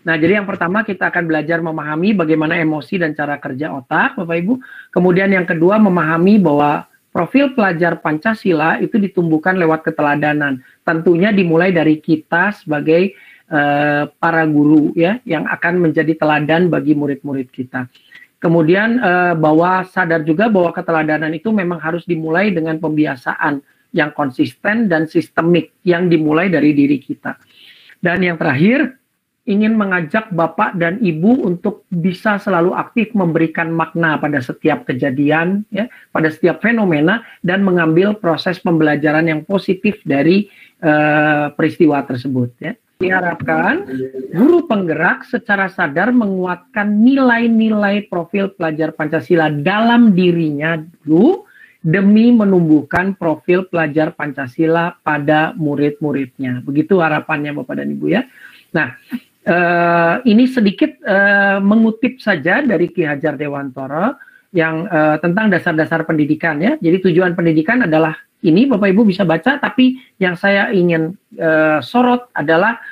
Nah, jadi yang pertama kita akan belajar memahami bagaimana emosi dan cara kerja otak, Bapak Ibu. Kemudian yang kedua memahami bahwa profil pelajar Pancasila itu ditumbuhkan lewat keteladanan. Tentunya dimulai dari kita sebagai para guru ya, yang akan menjadi teladan bagi murid-murid kita. Kemudian bahwa sadar juga bahwa keteladanan itu memang harus dimulai dengan pembiasaan yang konsisten dan sistemik yang dimulai dari diri kita. Dan yang terakhir, ingin mengajak Bapak dan Ibu untuk bisa selalu aktif memberikan makna pada setiap kejadian, ya, pada setiap fenomena, dan mengambil proses pembelajaran yang positif dari peristiwa tersebut. Ya. Diharapkan guru penggerak secara sadar menguatkan nilai-nilai profil pelajar Pancasila dalam dirinya dulu, demi menumbuhkan profil pelajar Pancasila pada murid-muridnya. Begitu harapannya Bapak dan Ibu ya. Nah, ini sedikit mengutip saja dari Ki Hajar Dewantara yang tentang dasar-dasar pendidikan ya. Jadi tujuan pendidikan adalah ini, Bapak Ibu bisa baca, tapi yang saya ingin sorot adalah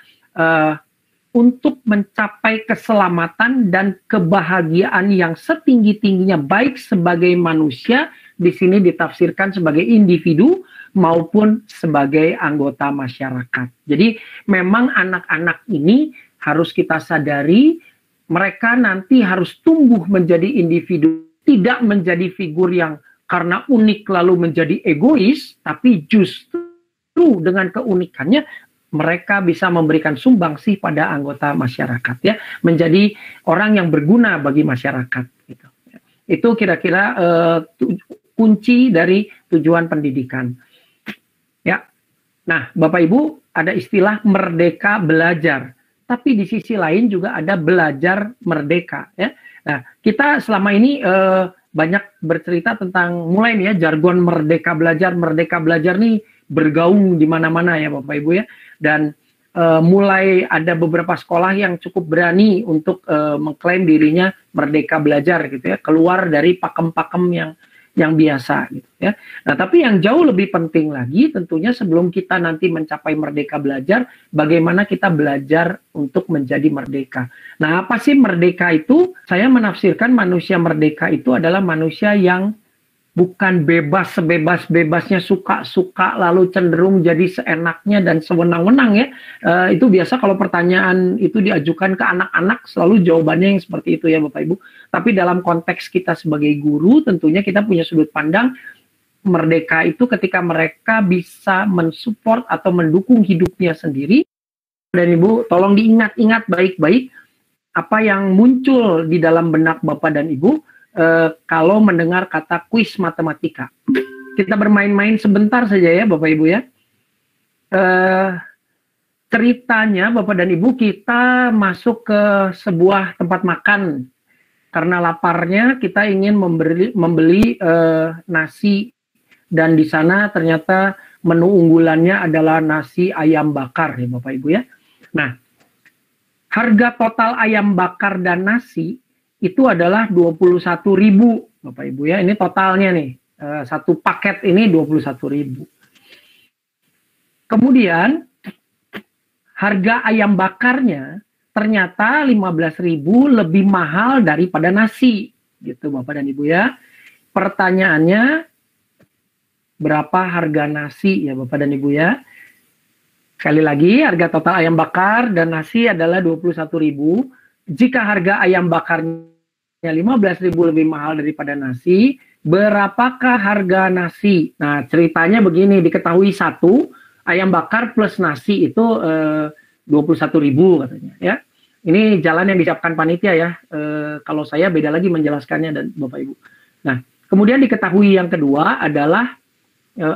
untuk mencapai keselamatan dan kebahagiaan yang setinggi-tingginya baik sebagai manusia, di sini ditafsirkan sebagai individu maupun sebagai anggota masyarakat. Jadi memang anak-anak ini harus kita sadari mereka nanti harus tumbuh menjadi individu, tidak menjadi figur yang karena unik lalu menjadi egois, tapi justru dengan keunikannya mereka bisa memberikan sumbangsih pada anggota masyarakat ya, menjadi orang yang berguna bagi masyarakat gitu. Itu kira-kira kunci dari tujuan pendidikan. Ya. Nah, Bapak Ibu, ada istilah merdeka belajar. Tapi di sisi lain juga ada belajar merdeka ya. Nah, kita selama ini banyak bercerita tentang mulai nih ya jargon merdeka belajar nih bergaung di mana-mana ya Bapak Ibu ya. Dan mulai ada beberapa sekolah yang cukup berani untuk mengklaim dirinya merdeka belajar gitu ya, keluar dari pakem-pakem yang biasa gitu ya. Nah, tapi yang jauh lebih penting lagi tentunya sebelum kita nanti mencapai merdeka belajar, bagaimana kita belajar untuk menjadi merdeka. Nah, apa sih merdeka itu? Saya menafsirkan manusia merdeka itu adalah manusia yang bukan bebas sebebas-bebasnya suka-suka lalu cenderung jadi seenaknya dan sewenang-wenang ya. Itu biasa kalau pertanyaan itu diajukan ke anak-anak selalu jawabannya yang seperti itu ya Bapak Ibu. Tapi dalam konteks kita sebagai guru tentunya kita punya sudut pandang merdeka itu ketika mereka bisa mensupport atau mendukung hidupnya sendiri. Dan Ibu tolong diingat-ingat baik-baik apa yang muncul di dalam benak Bapak dan Ibu kalau mendengar kata kuis matematika. Kita bermain-main sebentar saja ya Bapak Ibu ya. Ceritanya Bapak dan Ibu kita masuk ke sebuah tempat makan. Karena laparnya kita ingin membeli nasi. Dan di sana ternyata menu unggulannya adalah nasi ayam bakar ya Bapak Ibu ya. Nah, harga total ayam bakar dan nasi itu adalah 21.000 Bapak Ibu ya. Ini totalnya nih. Satu paket ini 21.000. Kemudian harga ayam bakarnya ternyata 15.000 lebih mahal daripada nasi. Gitu Bapak dan Ibu ya. Pertanyaannya berapa harga nasi ya Bapak dan Ibu ya? Sekali lagi harga total ayam bakar dan nasi adalah 21.000. Jika harga ayam bakarnya 15.000 lebih mahal daripada nasi, berapakah harga nasi? Nah, ceritanya begini, diketahui satu ayam bakar plus nasi itu 21.000 katanya ya. Ini jalan yang disiapkan panitia ya. Kalau saya beda lagi menjelaskannya dan Bapak Ibu. Nah, kemudian diketahui yang kedua adalah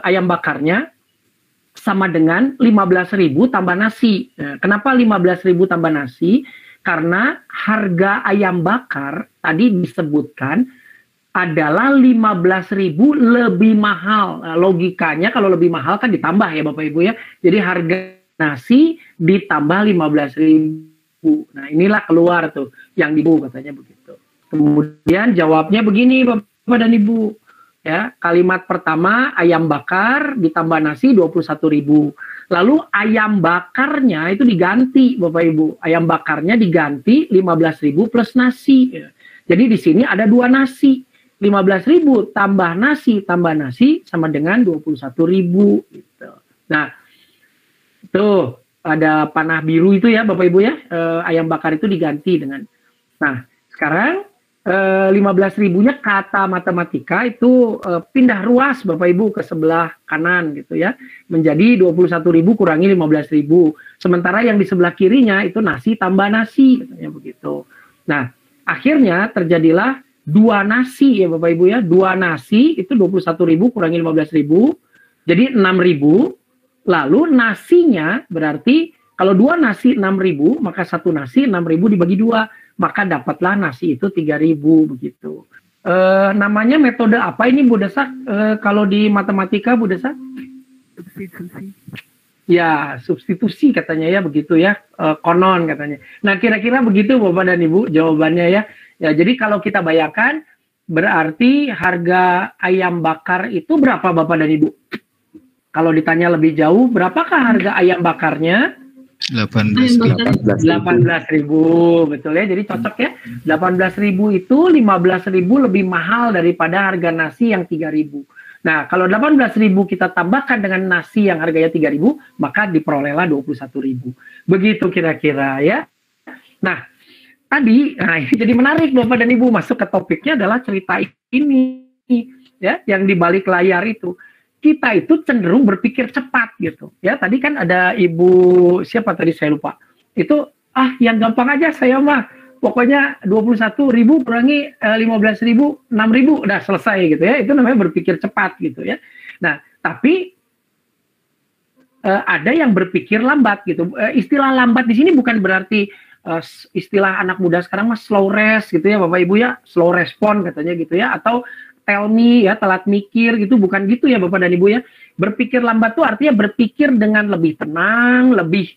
ayam bakarnya sama dengan 15.000 tambah nasi. Nah, kenapa 15.000 tambah nasi? Karena harga ayam bakar tadi disebutkan adalah 15.000 lebih mahal. Nah, logikanya kalau lebih mahal kan ditambah ya Bapak Ibu ya. Jadi harga nasi ditambah 15.000. Nah, inilah keluar tuh yang Ibu katanya begitu. Kemudian jawabnya begini Bapak dan Ibu. Ya, kalimat pertama ayam bakar ditambah nasi 21.000. Lalu ayam bakarnya itu diganti, Bapak Ibu. Ayam bakarnya diganti 15.000 plus nasi. Ya. Jadi di sini ada 2 nasi. 15.000 tambah nasi sama dengan 21.000 gitu. Nah, tuh ada panah biru itu ya Bapak Ibu ya. Ayam bakar itu diganti dengan. Nah, sekarang 15.000-nya kata matematika itu pindah ruas Bapak Ibu ke sebelah kanan gitu ya. Menjadi 21.000 kurangi 15.000. Sementara yang di sebelah kirinya itu nasi tambah nasi katanya begitu. Nah, akhirnya terjadilah 2 nasi ya Bapak Ibu ya. 2 nasi itu 21.000 kurangi 15.000. Jadi 6.000. Lalu nasinya berarti kalau 2 nasi 6.000, maka 1 nasi 6.000 dibagi 2. Maka dapatlah nasi itu 3.000 begitu. Namanya metode apa ini Bu Desak? Kalau di matematika Bu Desak? Substitusi. Ya, substitusi katanya ya begitu ya, konon katanya. Nah kira-kira begitu Bapak dan Ibu jawabannya ya. Ya jadi kalau kita bayangkan berarti harga ayam bakar itu berapa Bapak dan Ibu? Kalau ditanya lebih jauh, berapakah harga ayam bakarnya? 18.000. 18.000 betul ya, jadi cocok ya. 18.000 itu 15.000 lebih mahal daripada harga nasi yang 3.000. Nah kalau 18.000 kita tambahkan dengan nasi yang harganya 3.000, maka diperolehlah 21.000. Begitu kira-kira ya. Nah tadi, nah ini jadi menarik Bapak dan Ibu, masuk ke topiknya adalah cerita ini ya, yang di balik layar itu. Kita itu cenderung berpikir cepat gitu ya. Tadi kan ada Ibu siapa tadi saya lupa. Itu yang gampang aja saya mah. Pokoknya 21.000 kurangi 15.000, 6.000 udah selesai gitu ya. Itu namanya berpikir cepat gitu ya. Nah, tapi ada yang berpikir lambat gitu. Istilah lambat di sini bukan berarti istilah anak muda sekarang mah slow rest gitu ya Bapak Ibu ya. Slow respon katanya gitu ya, atau tell me ya, telat mikir gitu, bukan gitu ya Bapak dan Ibu ya. Berpikir lambat tuh artinya berpikir dengan lebih tenang, lebih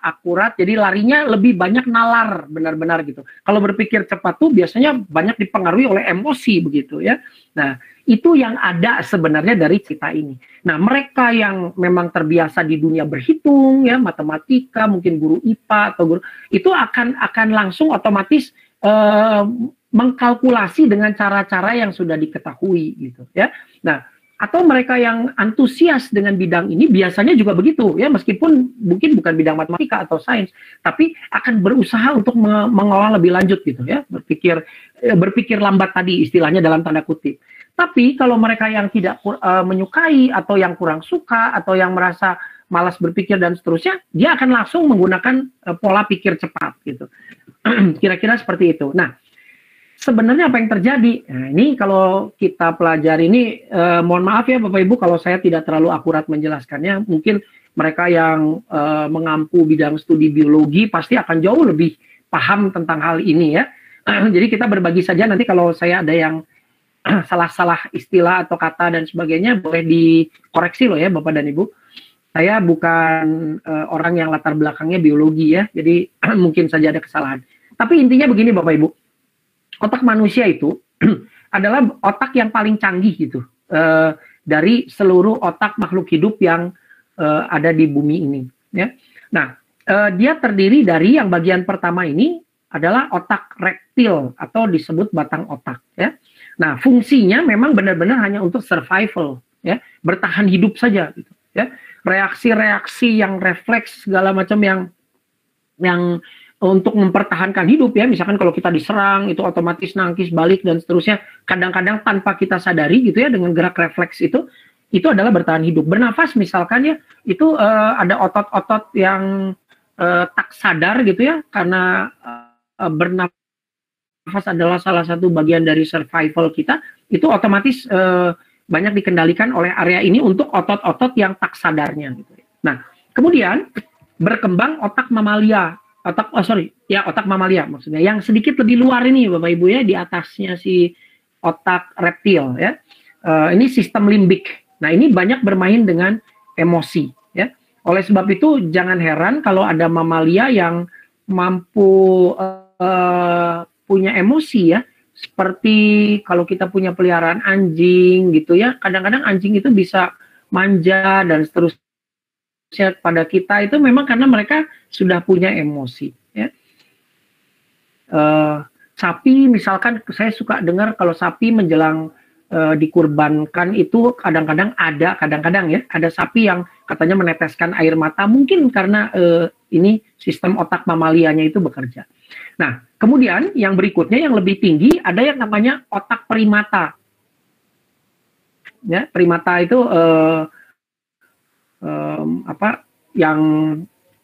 akurat, jadi larinya lebih banyak nalar benar-benar gitu. Kalau berpikir cepat tuh biasanya banyak dipengaruhi oleh emosi begitu ya. Nah, itu yang ada sebenarnya dari cerita ini. Nah, mereka yang memang terbiasa di dunia berhitung ya, matematika, mungkin guru IPA atau guru itu akan langsung otomatis mengkalkulasi dengan cara-cara yang sudah diketahui gitu ya. Nah, atau mereka yang antusias dengan bidang ini biasanya juga begitu ya, meskipun mungkin bukan bidang matematika atau sains, tapi akan berusaha untuk mengolah lebih lanjut gitu ya, berpikir lambat tadi istilahnya dalam tanda kutip. Tapi kalau mereka yang tidak menyukai atau yang kurang suka atau yang merasa malas berpikir dan seterusnya, dia akan langsung menggunakan pola pikir cepat gitu. Kira-kira seperti itu. Nah, sebenarnya apa yang terjadi? Nah, ini kalau kita pelajari ini, mohon maaf ya Bapak Ibu kalau saya tidak terlalu akurat menjelaskannya. Mungkin mereka yang mengampu bidang studi biologi pasti akan jauh lebih paham tentang hal ini ya. Jadi kita berbagi saja, nanti kalau saya ada yang salah-salah istilah atau kata dan sebagainya boleh dikoreksi loh ya Bapak dan Ibu. Saya bukan orang yang latar belakangnya biologi ya, jadi mungkin saja ada kesalahan. Tapi intinya begini Bapak Ibu. Otak manusia itu adalah otak yang paling canggih gitu dari seluruh otak makhluk hidup yang ada di bumi ini. Ya. Nah, dia terdiri dari yang bagian pertama ini adalah otak reptil atau disebut batang otak. Ya. Nah, fungsinya memang benar-benar hanya untuk survival, ya, bertahan hidup saja. Gitu, ya. Reaksi-reaksi yang refleks segala macam yang untuk mempertahankan hidup ya, misalkan kalau kita diserang itu otomatis nangkis balik dan seterusnya, kadang-kadang tanpa kita sadari gitu ya, dengan gerak refleks itu adalah bertahan hidup. Bernafas misalkan ya, itu ada otot-otot yang tak sadar gitu ya, karena bernafas adalah salah satu bagian dari survival kita, itu otomatis banyak dikendalikan oleh area ini untuk otot-otot yang tak sadarnya gitu. Nah, kemudian berkembang otak mamalia. Otak mamalia maksudnya, yang sedikit lebih luar ini Bapak Ibu ya, di atasnya si otak reptil ya. Ini sistem limbik. Nah, ini banyak bermain dengan emosi ya. Oleh sebab itu jangan heran kalau ada mamalia yang mampu punya emosi ya, seperti kalau kita punya peliharaan anjing gitu ya, kadang-kadang anjing itu bisa manja dan seterusnya pada kita, itu memang karena mereka sudah punya emosi ya. Sapi misalkan, saya suka dengar kalau sapi menjelang dikurbankan itu kadang-kadang ya ada sapi yang katanya meneteskan air mata, mungkin karena ini sistem otak mamalianya itu bekerja. Nah, kemudian yang berikutnya yang lebih tinggi ada yang namanya otak primata. Ya, primata itu yang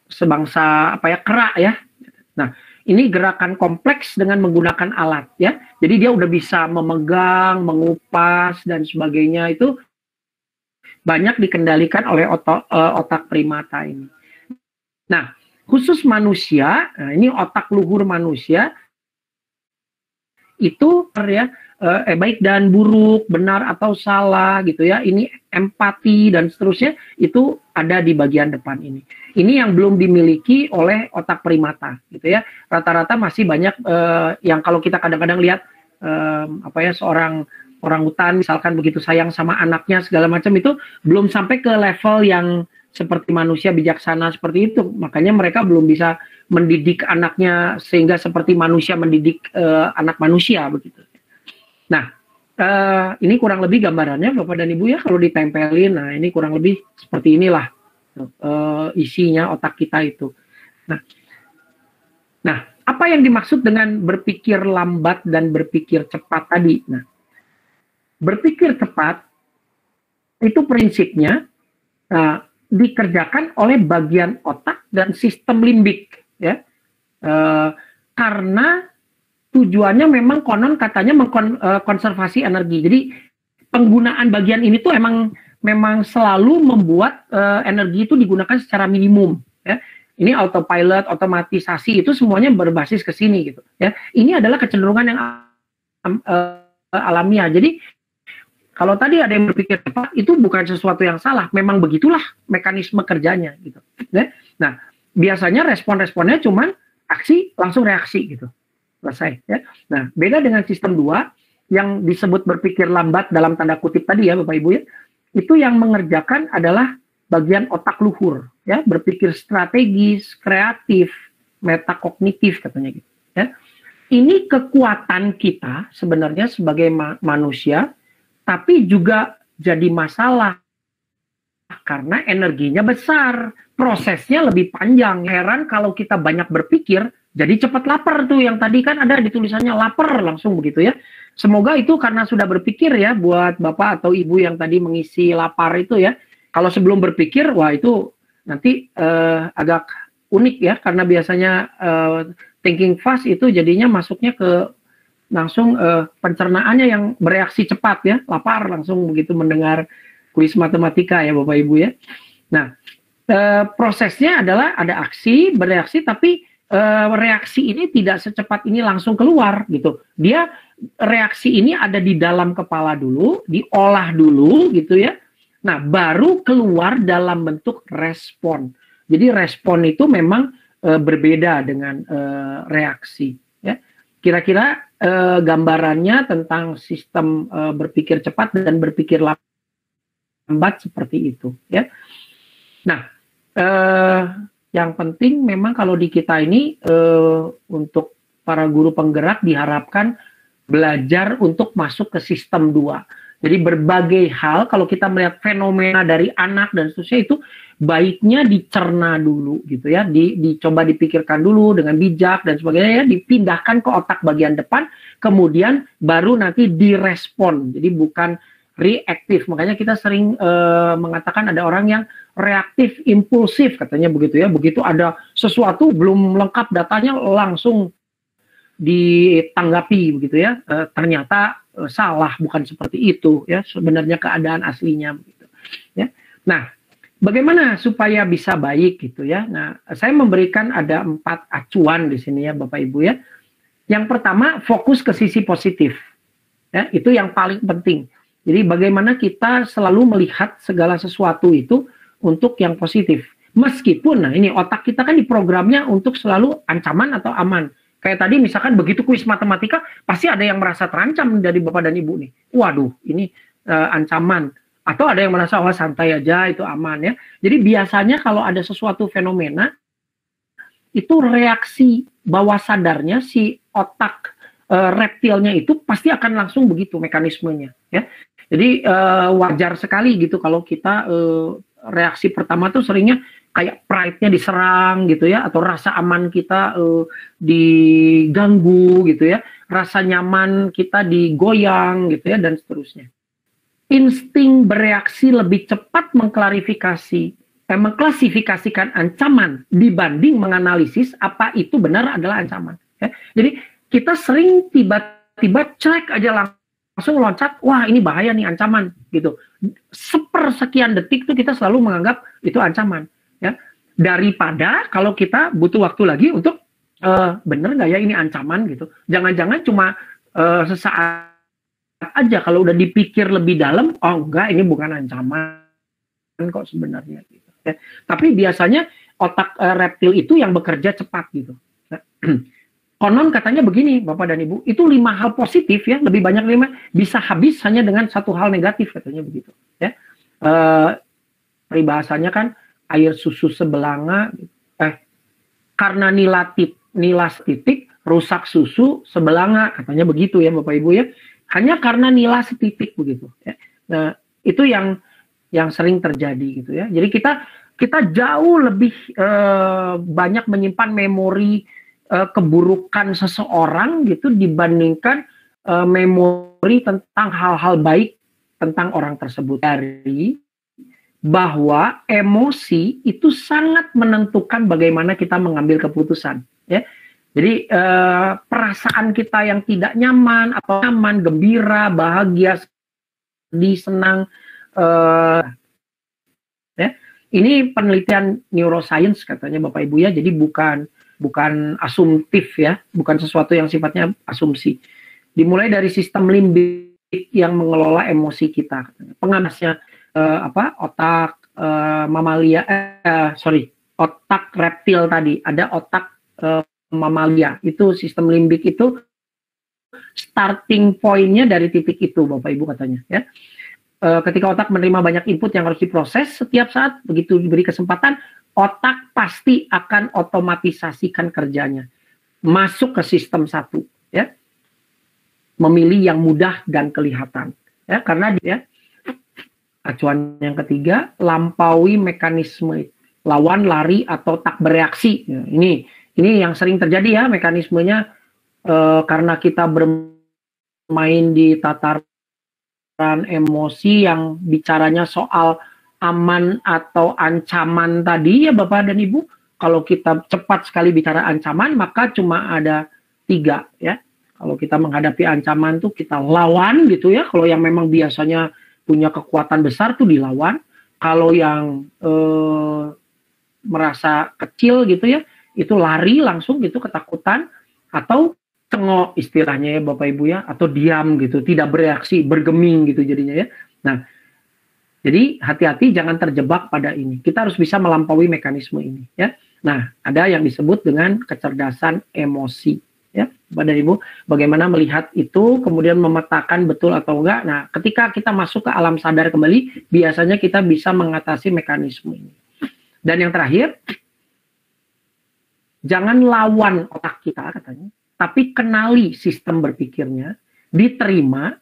sebangsa kera ya. Nah, ini gerakan kompleks dengan menggunakan alat ya. Jadi dia udah bisa memegang, mengupas dan sebagainya, itu banyak dikendalikan oleh otak primata ini. Nah, khusus manusia, nah ini otak luhur manusia itu ya baik dan buruk, benar atau salah gitu ya. Ini empati dan seterusnya itu ada di bagian depan ini. Ini yang belum dimiliki oleh otak primata gitu ya. Rata-rata masih banyak yang kalau kita kadang-kadang lihat seorang orangutan misalkan begitu sayang sama anaknya segala macam, itu belum sampai ke level yang seperti manusia bijaksana seperti itu. Makanya mereka belum bisa mendidik anaknya sehingga seperti manusia mendidik anak manusia begitu. Nah, ini kurang lebih gambarannya Bapak dan Ibu ya, kalau ditempelin. Nah, ini kurang lebih seperti inilah isinya otak kita itu. Nah, apa yang dimaksud dengan berpikir lambat dan berpikir cepat tadi? Nah, berpikir cepat itu prinsipnya dikerjakan oleh bagian otak dan sistem limbik ya, karena tujuannya memang konon katanya mengkonservasi energi. Jadi penggunaan bagian ini tuh memang selalu membuat energi itu digunakan secara minimum ya. Ini autopilot, otomatisasi itu semuanya berbasis ke sini gitu ya. Ini adalah kecenderungan yang alamiah. Jadi kalau tadi ada yang berpikir cepat, itu bukan sesuatu yang salah, memang begitulah mekanisme kerjanya gitu ya. Nah, biasanya respon-responnya cuman aksi langsung reaksi gitu. Selesai ya. Nah, beda dengan sistem 2 yang disebut berpikir lambat dalam tanda kutip tadi ya Bapak Ibu ya, itu yang mengerjakan adalah bagian otak luhur ya, berpikir strategis, kreatif, metakognitif katanya gitu ya. Ini kekuatan kita sebenarnya sebagai manusia, tapi juga jadi masalah karena energinya besar, prosesnya lebih panjang. Heran kalau kita banyak berpikir jadi cepat lapar tuh, yang tadi kan ada di tulisannya lapar langsung begitu ya. Semoga itu karena sudah berpikir ya, buat Bapak atau Ibu yang tadi mengisi lapar itu ya. Kalau sebelum berpikir, wah itu nanti agak unik ya, karena biasanya thinking fast itu jadinya masuknya ke langsung pencernaannya yang bereaksi cepat ya, lapar langsung begitu mendengar kuis matematika ya Bapak Ibu ya. Nah, prosesnya adalah ada aksi, bereaksi, tapi reaksi ini tidak secepat ini langsung keluar gitu. Dia reaksi ini ada di dalam kepala dulu, diolah dulu gitu ya. Nah, baru keluar dalam bentuk respon. Jadi respon itu memang berbeda dengan reaksi ya. Kira-kira gambarannya tentang sistem berpikir cepat dan berpikir lambat seperti itu ya. Nah, yang penting memang kalau di kita ini untuk para guru penggerak diharapkan belajar untuk masuk ke sistem 2. Jadi berbagai hal kalau kita melihat fenomena dari anak dan seterusnya itu baiknya dicerna dulu gitu ya, dicoba dipikirkan dulu dengan bijak dan sebagainya ya, dipindahkan ke otak bagian depan, kemudian baru nanti direspon. Jadi bukan reaktif. Makanya kita sering mengatakan ada orang yang reaktif impulsif katanya begitu ya. Begitu ada sesuatu belum lengkap datanya langsung ditanggapi begitu ya. Ternyata salah, bukan seperti itu ya. Sebenarnya keadaan aslinya begitu ya. Nah, bagaimana supaya bisa baik gitu ya. Nah, saya memberikan ada 4 acuan di sini ya Bapak Ibu ya. Yang pertama, fokus ke sisi positif. Ya, itu yang paling penting. Jadi bagaimana kita selalu melihat segala sesuatu itu untuk yang positif. Meskipun, nah ini otak kita kan diprogramnya untuk selalu ancaman atau aman. Kayak tadi misalkan begitu kuis matematika, pasti ada yang merasa terancam dari Bapak dan Ibu nih. Waduh, ini ancaman. Atau ada yang merasa, wah santai aja, itu aman ya. Jadi biasanya kalau ada sesuatu fenomena, itu reaksi bawah sadarnya si otak reptilnya itu pasti akan langsung begitu mekanismenya ya. Jadi wajar sekali gitu kalau kita reaksi pertama tuh seringnya kayak pride-nya diserang gitu ya, atau rasa aman kita diganggu gitu ya, rasa nyaman kita digoyang gitu ya, dan seterusnya. Insting bereaksi lebih cepat mengklasifikasikan ancaman dibanding menganalisis apa itu benar adalah ancaman. Ya. Jadi kita sering tiba-tiba cek aja langsung loncat, wah ini bahaya nih, ancaman gitu. Sepersekian detik tuh kita selalu menganggap itu ancaman. Ya, daripada kalau kita butuh waktu lagi untuk bener nggak ya ini ancaman gitu. Jangan-jangan cuma sesaat aja, kalau udah dipikir lebih dalam, oh enggak ini bukan ancaman kok sebenarnya gitu. Ya. Tapi biasanya otak reptil itu yang bekerja cepat gitu. Konon katanya begini Bapak dan Ibu, itu 5 hal positif ya, lebih banyak 5 bisa habis hanya dengan 1 hal negatif katanya begitu. Ya, peribahasanya kan air susu sebelanga, karena nilas titik rusak susu sebelanga, katanya begitu ya Bapak Ibu ya, hanya karena nilas titik begitu ya. Nah itu yang sering terjadi gitu ya. Jadi kita jauh lebih banyak menyimpan memori keburukan seseorang gitu dibandingkan memori tentang hal-hal baik tentang orang tersebut. Dari bahwa emosi itu sangat menentukan bagaimana kita mengambil keputusan ya. Jadi perasaan kita yang tidak nyaman atau nyaman, gembira, bahagia, sedih, senang ya. Ini penelitian neuroscience katanya Bapak Ibu ya. Jadi bukan asumtif ya, bukan sesuatu yang sifatnya asumsi. Dimulai dari sistem limbik yang mengelola emosi kita. Pengamasnya otak mamalia, otak reptil tadi, ada otak mamalia. Itu sistem limbik itu starting point-nya dari titik itu Bapak Ibu katanya ya. Ketika otak menerima banyak input yang harus diproses setiap saat, begitu diberi kesempatan, otak pasti akan otomatisasikan kerjanya, masuk ke sistem 1 ya, memilih yang mudah dan kelihatan ya, karena dia acuan yang ketiga, lampaui mekanisme lawan, lari atau tak bereaksi ya, ini yang sering terjadi ya mekanismenya, karena kita bermain di tataran emosi yang bicaranya soal aman atau ancaman tadi ya Bapak dan Ibu. Kalau kita cepat sekali bicara ancaman, maka cuma ada 3 ya. Kalau kita menghadapi ancaman tuh kita lawan gitu ya. Kalau yang memang biasanya punya kekuatan besar tuh dilawan. Kalau yang merasa kecil gitu ya, itu lari langsung gitu, ketakutan, atau cengok istilahnya ya Bapak Ibu ya, atau diam gitu, tidak bereaksi, bergeming gitu jadinya ya. Nah, jadi hati-hati jangan terjebak pada ini. Kita harus bisa melampaui mekanisme ini ya. Nah, ada yang disebut dengan kecerdasan emosi ya. Bapak dan Ibu, bagaimana melihat itu, kemudian memetakan betul atau enggak. Nah, ketika kita masuk ke alam sadar kembali, biasanya kita bisa mengatasi mekanisme ini. Dan yang terakhir, jangan lawan otak kita katanya, tapi kenali sistem berpikirnya, diterima,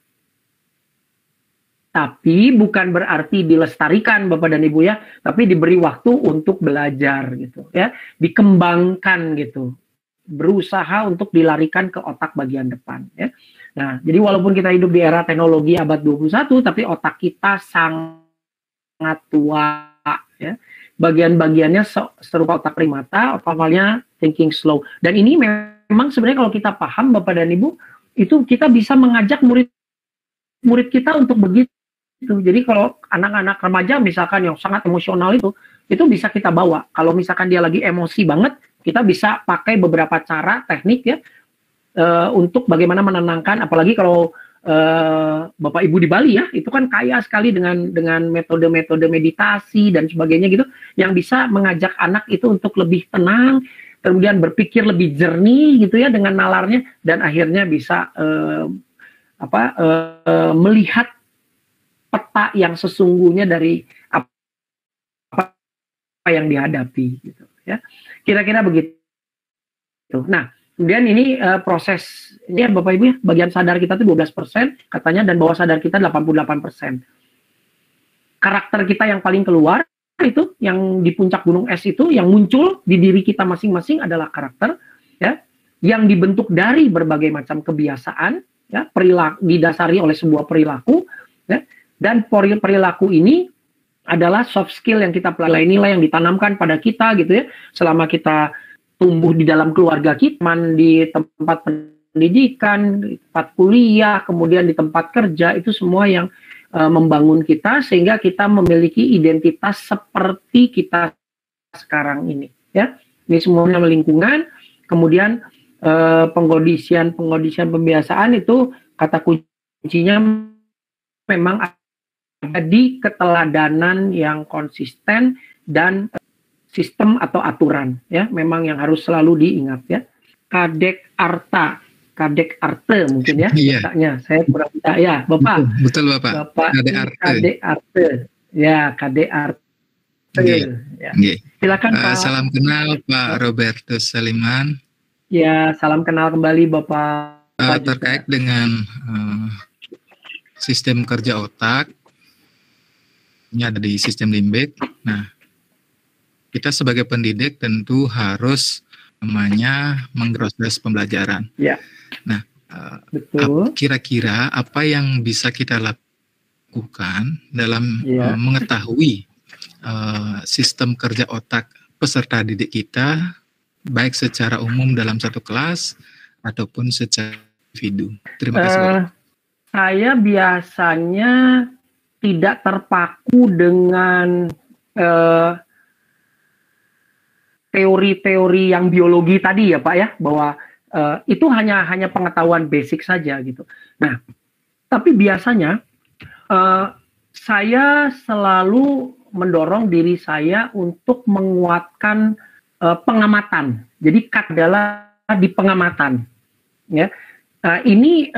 tapi bukan berarti dilestarikan Bapak dan Ibu ya, tapi diberi waktu untuk belajar gitu ya, dikembangkan gitu, berusaha untuk dilarikan ke otak bagian depan ya. Nah, jadi walaupun kita hidup di era teknologi abad 21, tapi otak kita sangat tua ya. Bagian-bagiannya serupa otak primata, awalnya thinking slow. Dan ini memang sebenarnya kalau kita paham Bapak dan Ibu, itu kita bisa mengajak murid kita untuk begitu. Jadi kalau anak-anak remaja misalkan yang sangat emosional itu bisa kita bawa. Kalau misalkan dia lagi emosi banget, kita bisa pakai beberapa cara, teknik ya, untuk bagaimana menenangkan. Apalagi kalau Bapak Ibu di Bali ya, itu kan kaya sekali dengan metode-metode meditasi dan sebagainya gitu, yang bisa mengajak anak itu untuk lebih tenang, kemudian berpikir lebih jernih gitu ya dengan nalarnya, dan akhirnya bisa melihat peta yang sesungguhnya dari apa yang dihadapi gitu ya. Kira-kira begitu. Nah, kemudian ini proses ini ya Bapak Ibu ya, bagian sadar kita itu 12% katanya, dan bawah sadar kita 88%. Karakter kita yang paling keluar itu yang di puncak gunung es itu, yang muncul di diri kita masing-masing adalah karakter ya, yang dibentuk dari berbagai macam kebiasaan ya, perilaku, didasari oleh sebuah perilaku ya, dan perilaku ini adalah soft skill yang kita pelajari, nilai yang ditanamkan pada kita gitu ya, selama kita tumbuh di dalam keluarga kita, di tempat pendidikan, di tempat kuliah, kemudian di tempat kerja, itu semua yang membangun kita sehingga kita memiliki identitas seperti kita sekarang ini ya. Ini semuanya lingkungan, kemudian pengkondisian pembiasaan itu kata kuncinya memang ada di keteladanan yang konsisten dan sistem atau aturan ya, memang yang harus selalu diingat ya. Kadek arte mungkin ya, katanya saya kurang tahu ya Bapak. Betul Bapak. Kadek arte ya, kadek arte ya. Silakan Pak. Salam kenal Pak Robertus Saliman. Ya, salam kenal kembali Bapak. Terkait dengan sistem kerja otak, ini ada di sistem limbik. Nah, kita sebagai pendidik tentu harus mengproses pembelajaran. Ya. Nah, betul. Kira-kira apa yang bisa kita lakukan dalam mengetahui sistem kerja otak peserta didik kita, baik secara umum dalam satu kelas ataupun secara individu? Terima kasih. Saya biasanya tidak terpaku dengan teori-teori yang biologi tadi ya Pak ya, bahwa itu hanya pengetahuan basic saja gitu. Nah, tapi biasanya saya selalu mendorong diri saya untuk menguatkan pengamatan. Jadi adalah di pengamatan. Ya, ini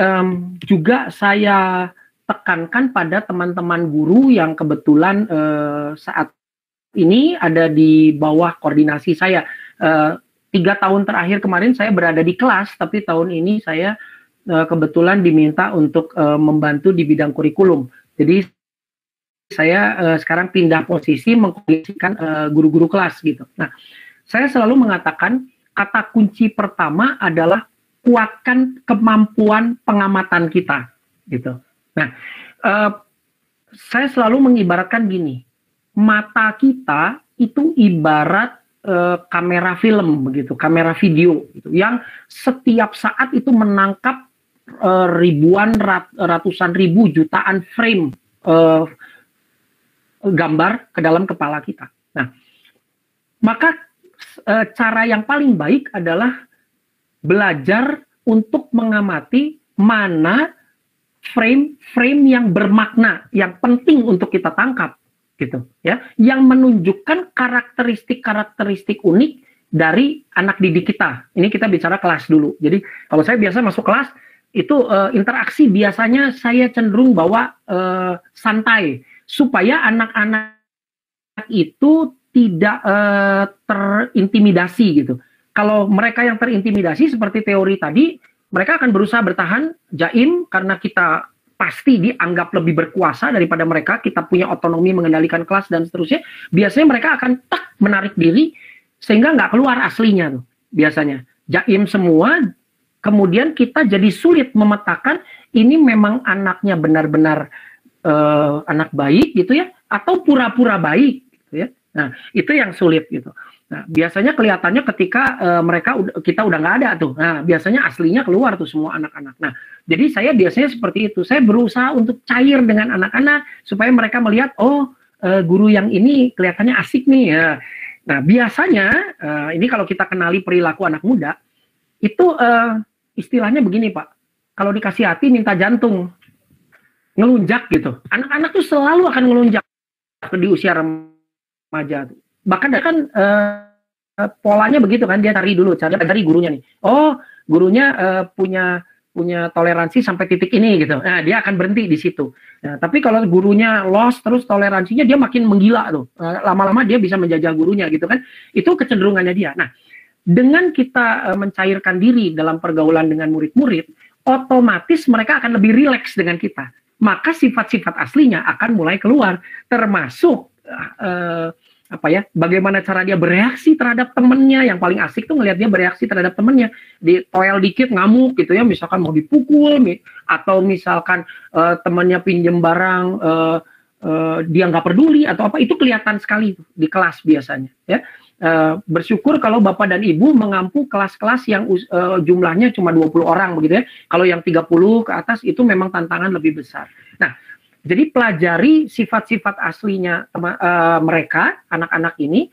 juga saya tekankan pada teman-teman guru yang kebetulan saat ini ada di bawah koordinasi saya. 3 tahun terakhir kemarin saya berada di kelas, tapi tahun ini saya kebetulan diminta untuk membantu di bidang kurikulum. Jadi saya sekarang pindah posisi mengkoordinasikan guru-guru kelas gitu. Nah, saya selalu mengatakan kata kunci pertama adalah kuatkan kemampuan pengamatan kita gitu. Nah, saya selalu mengibaratkan gini, mata kita itu ibarat kamera film begitu, kamera video gitu, yang setiap saat itu menangkap ribuan, ratusan ribu, jutaan frame gambar ke dalam kepala kita. Nah, maka cara yang paling baik adalah belajar untuk mengamati mana frame-frame yang bermakna, yang penting untuk kita tangkap gitu ya, yang menunjukkan karakteristik unik dari anak didik kita. Ini kita bicara kelas dulu. Jadi kalau saya biasa masuk kelas itu interaksi biasanya saya cenderung bawa santai supaya anak-anak itu tidak terintimidasi gitu. Kalau mereka yang terintimidasi seperti teori tadi, mereka akan berusaha bertahan jaim karena kita pasti dianggap lebih berkuasa daripada mereka, kita punya otonomi mengendalikan kelas dan seterusnya. Biasanya mereka akan menarik diri sehingga nggak keluar aslinya tuh. Biasanya jaim semua, kemudian kita jadi sulit memetakan ini memang anaknya benar-benar anak baik gitu ya, atau pura-pura baik gitu ya. Nah, itu yang sulit gitu. Nah, biasanya kelihatannya ketika kita udah nggak ada tuh. Nah, biasanya aslinya keluar tuh semua anak-anak. Nah, jadi saya biasanya seperti itu. Saya berusaha untuk cair dengan anak-anak supaya mereka melihat, oh, guru yang ini kelihatannya asik nih ya. Nah, biasanya ini kalau kita kenali perilaku anak muda, itu istilahnya begini Pak. Kalau dikasih hati minta jantung, ngelunjak gitu. Anak-anak tuh selalu akan ngelunjak di usia remaja. Bahkan kan polanya begitu kan, dia cari gurunya nih. Oh, gurunya punya toleransi sampai titik ini gitu. Nah, dia akan berhenti di situ. Nah, tapi kalau gurunya lost terus toleransinya, dia makin menggila tuh. Lama-lama dia bisa menjajah gurunya gitu kan. Itu kecenderungannya dia. Nah, dengan kita mencairkan diri dalam pergaulan dengan murid-murid, otomatis mereka akan lebih rileks dengan kita. Maka sifat-sifat aslinya akan mulai keluar, termasuk bagaimana cara dia bereaksi terhadap temennya. Yang paling asik tuh ngelihat dia bereaksi terhadap temennya, di toel dikit ngamuk gitu ya, misalkan mau dipukul, atau misalkan temennya pinjem barang, dia nggak peduli atau apa, itu kelihatan sekali di kelas biasanya ya. Bersyukur kalau Bapak dan Ibu mengampu kelas-kelas yang jumlahnya cuma 20 orang begitu ya. Kalau yang 30 ke atas itu memang tantangan lebih besar. Nah, jadi pelajari sifat-sifat aslinya mereka, anak-anak ini.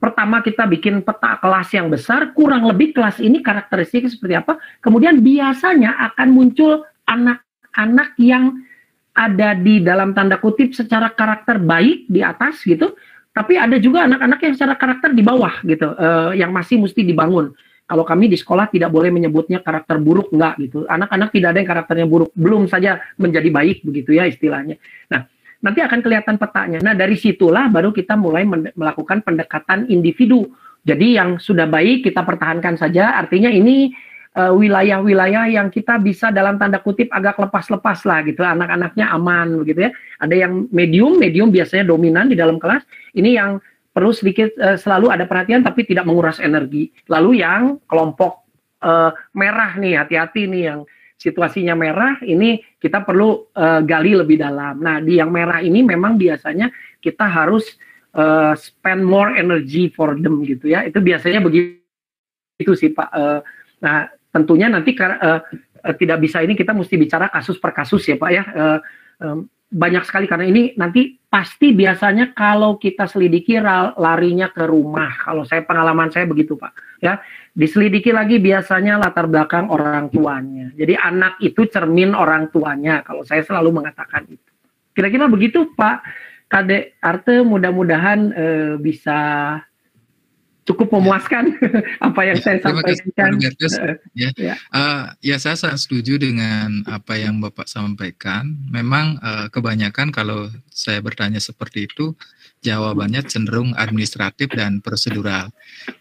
Pertama kita bikin peta kelas yang besar, kurang lebih kelas ini karakteristiknya seperti apa. Kemudian biasanya akan muncul anak-anak yang ada di dalam tanda kutip secara karakter baik di atas gitu. Tapi ada juga anak-anak yang secara karakter di bawah gitu, yang masih mesti dibangun. Kalau kami di sekolah tidak boleh menyebutnya karakter buruk, enggak gitu. Anak-anak tidak ada yang karakternya buruk, belum saja menjadi baik begitu ya istilahnya. Nah, nanti akan kelihatan petanya. Nah, dari situlah baru kita mulai melakukan pendekatan individu. Jadi yang sudah baik kita pertahankan saja, artinya ini wilayah-wilayah yang kita bisa dalam tanda kutip agak lepas-lepas lah gitu, anak-anaknya aman begitu ya. Ada yang medium biasanya dominan di dalam kelas, ini yang perlu sedikit selalu ada perhatian tapi tidak menguras energi. Lalu yang kelompok merah nih, hati-hati nih, yang situasinya merah ini kita perlu gali lebih dalam. Nah, di yang merah ini memang biasanya kita harus spend more energy for them gitu ya, itu biasanya begitu sih Pak. Nah, tentunya nanti tidak bisa ini, kita mesti bicara kasus per kasus ya Pak ya. Banyak sekali karena ini nanti pasti biasanya kalau kita selidiki larinya ke rumah. Kalau pengalaman saya begitu Pak ya. Diselidiki lagi biasanya latar belakang orang tuanya. Jadi anak itu cermin orang tuanya, kalau saya selalu mengatakan itu. Kira-kira begitu Pak Kadek Arte, mudah-mudahan bisa cukup memuaskan apa yang saya sampaikan. Ya, saya sangat setuju dengan apa yang Bapak sampaikan. Memang kebanyakan kalau saya bertanya seperti itu, jawabannya cenderung administratif dan prosedural.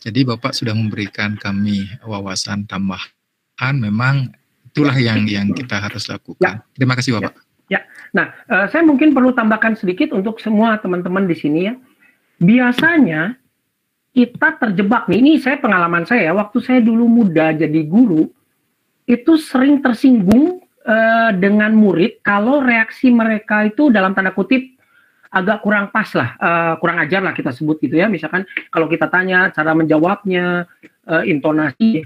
Jadi Bapak sudah memberikan kami wawasan tambahan. Memang itulah yang kita harus lakukan. Ya. Terima kasih Bapak. Ya. Nah, saya mungkin perlu tambahkan sedikit untuk semua teman-teman di sini ya. Biasanya kita terjebak nih, ini pengalaman saya, waktu saya dulu muda jadi guru, itu sering tersinggung dengan murid kalau reaksi mereka itu dalam tanda kutip agak kurang pas lah, kurang ajar lah kita sebut gitu ya. Misalkan kalau kita tanya cara menjawabnya, intonasi,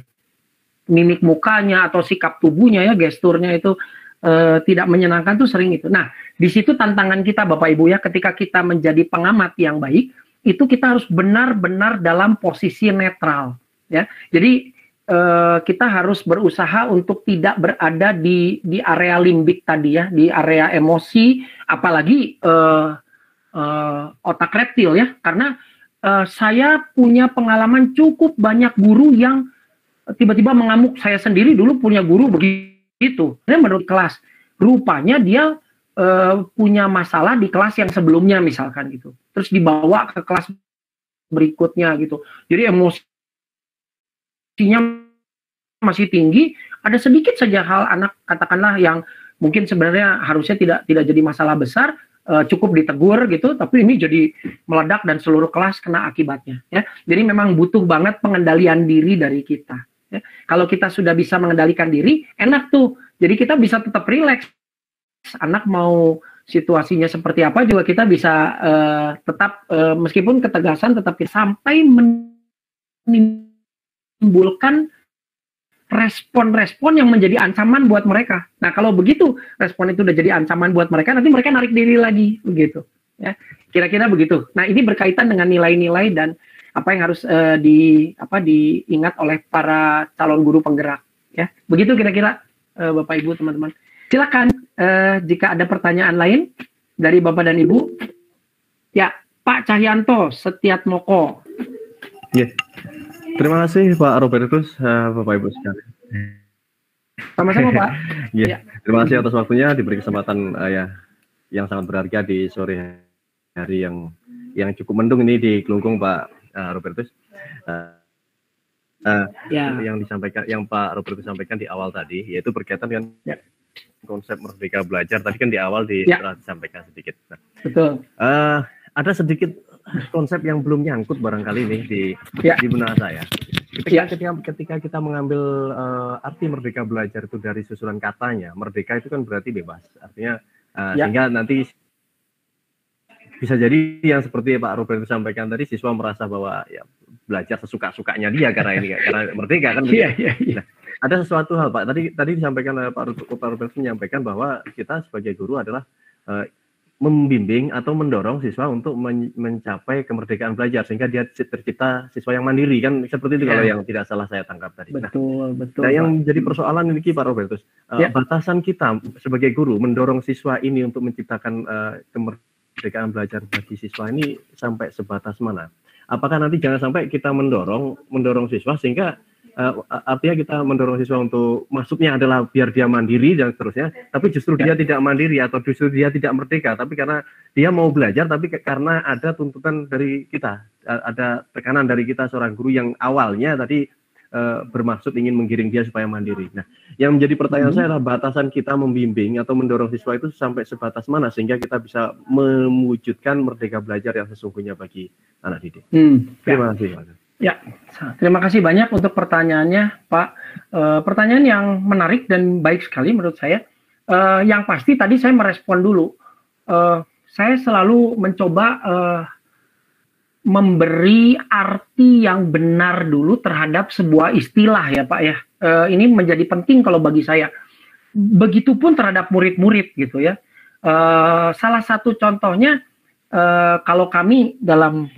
mimik mukanya atau sikap tubuhnya ya, gesturnya itu tidak menyenangkan tuh sering itu. Nah, di situ tantangan kita Bapak Ibu ya, ketika kita menjadi pengamat yang baik, itu kita harus benar-benar dalam posisi netral ya. Jadi kita harus berusaha untuk tidak berada di area limbik tadi ya, di area emosi, apalagi otak reptil ya. Karena saya punya pengalaman cukup banyak guru yang tiba-tiba mengamuk. Saya sendiri dulu punya guru begitu. Dia menurut kelas, rupanya dia punya masalah di kelas yang sebelumnya misalkan gitu, terus dibawa ke kelas berikutnya gitu. Jadi emosinya masih tinggi, ada sedikit saja hal anak katakanlah yang mungkin sebenarnya harusnya tidak jadi masalah besar, cukup ditegur gitu, tapi ini jadi meledak dan seluruh kelas kena akibatnya ya. Jadi memang butuh banget pengendalian diri dari kita ya. Kalau kita sudah bisa mengendalikan diri, enak tuh, jadi kita bisa tetap rileks. Anak mau situasinya seperti apa juga kita bisa tetap meskipun ketegasan, tetapi sampai menimbulkan respon-respon yang menjadi ancaman buat mereka. Nah, kalau begitu respon itu udah jadi ancaman buat mereka, nanti mereka narik diri lagi begitu ya. Kira-kira begitu. Nah, ini berkaitan dengan nilai-nilai dan apa yang harus diingat oleh para calon guru penggerak ya. Begitu kira-kira Bapak Ibu teman-teman. Silakan jika ada pertanyaan lain dari Bapak dan Ibu. Ya, Pak Cahyanto Setiatmoko. Ya, Terima kasih Pak Robertus, Bapak Ibu sekalian. Sama-sama Pak. Ya, terima kasih atas waktunya, diberi kesempatan yang sangat berharga di sore hari yang cukup mendung ini di Kelungkung, Pak Robertus. Yang Pak Robertus sampaikan di awal tadi, yaitu berkaitan dengan konsep merdeka belajar. Tadi kan di awal disampaikan sedikit. Nah, betul. Ada sedikit konsep yang belum nyangkut barangkali ini di benak saya. Ketika kita mengambil arti merdeka belajar itu dari susunan katanya, merdeka itu kan berarti bebas. Artinya sehingga nanti bisa jadi yang seperti Pak Robert sampaikan tadi, siswa merasa bahwa ya belajar sesuka-sukanya dia karena merdeka kan. Nah, ada sesuatu hal Pak, tadi disampaikan Pak Robert menyampaikan bahwa kita sebagai guru adalah membimbing atau mendorong siswa untuk mencapai kemerdekaan belajar sehingga dia tercipta siswa yang mandiri, kan seperti itu kalau yang tidak salah saya tangkap tadi. Betul. Nah, yang jadi persoalan ini Pak Robertus, batasan kita sebagai guru mendorong siswa ini untuk menciptakan kemerdekaan belajar bagi siswa ini sampai sebatas mana? Apakah nanti jangan sampai kita mendorong siswa sehingga artinya kita mendorong siswa untuk masuknya adalah biar dia mandiri dan seterusnya, tapi justru dia tidak mandiri atau justru dia tidak merdeka, tapi karena dia mau belajar, tapi karena ada tuntutan dari kita, ada tekanan dari kita seorang guru yang awalnya tadi bermaksud ingin menggiring dia supaya mandiri. Nah, yang menjadi pertanyaan saya adalah batasan kita membimbing atau mendorong siswa itu sampai sebatas mana sehingga kita bisa mewujudkan merdeka belajar yang sesungguhnya bagi anak didik. Terima kasih Pak. Ya, terima kasih banyak untuk pertanyaannya, Pak. Pertanyaan yang menarik dan baik sekali menurut saya. Yang pasti tadi saya merespon dulu. Saya selalu mencoba memberi arti yang benar dulu terhadap sebuah istilah ya, Pak ya. Ini menjadi penting kalau bagi saya. Begitupun terhadap murid-murid gitu ya. Salah satu contohnya kalau kami dalam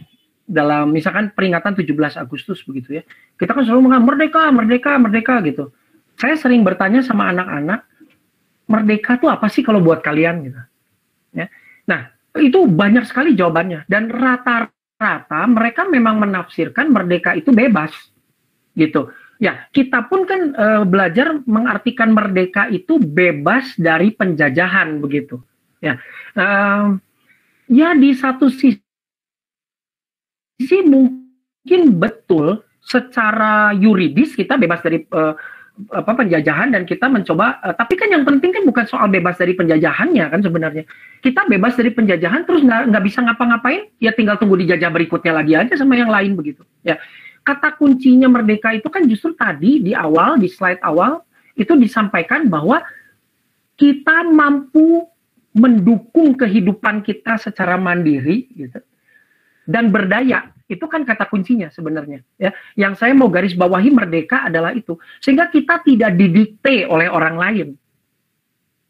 misalkan peringatan 17 Agustus begitu ya. Kita kan selalu mengatakan merdeka gitu. Saya sering bertanya sama anak-anak, merdeka itu apa sih kalau buat kalian gitu. Ya. Nah, itu banyak sekali jawabannya dan rata-rata mereka memang menafsirkan merdeka itu bebas gitu. Ya, kita pun kan belajar mengartikan merdeka itu bebas dari penjajahan begitu. Ya. Ya di satu sisi mungkin betul secara yuridis kita bebas dari penjajahan dan kita mencoba tapi kan yang penting kan bukan soal bebas dari penjajahannya kan sebenarnya. Kita bebas dari penjajahan terus nggak bisa ngapa-ngapain, ya tinggal tunggu dijajah berikutnya lagi aja sama yang lain begitu. Ya, kata kuncinya merdeka itu kan justru tadi di awal, di slide awal itu disampaikan bahwa kita mampu mendukung kehidupan kita secara mandiri gitu. Dan berdaya, itu kan kata kuncinya sebenarnya ya. Yang saya mau garis bawahi merdeka adalah itu, sehingga kita tidak didikte oleh orang lain.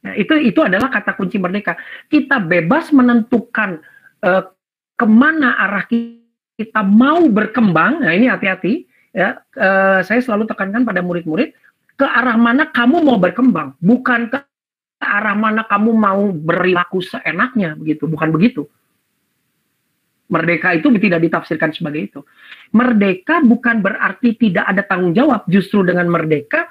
Nah, itu adalah kata kunci merdeka. Kita bebas menentukan kemana arah kita mau berkembang. Nah, ini hati-hati ya. Saya selalu tekankan pada murid-murid, ke arah mana kamu mau berkembang, bukan ke arah mana kamu mau berlaku seenaknya begitu, bukan begitu. Merdeka itu tidak ditafsirkan sebagai itu. Merdeka bukan berarti tidak ada tanggung jawab. Justru dengan merdeka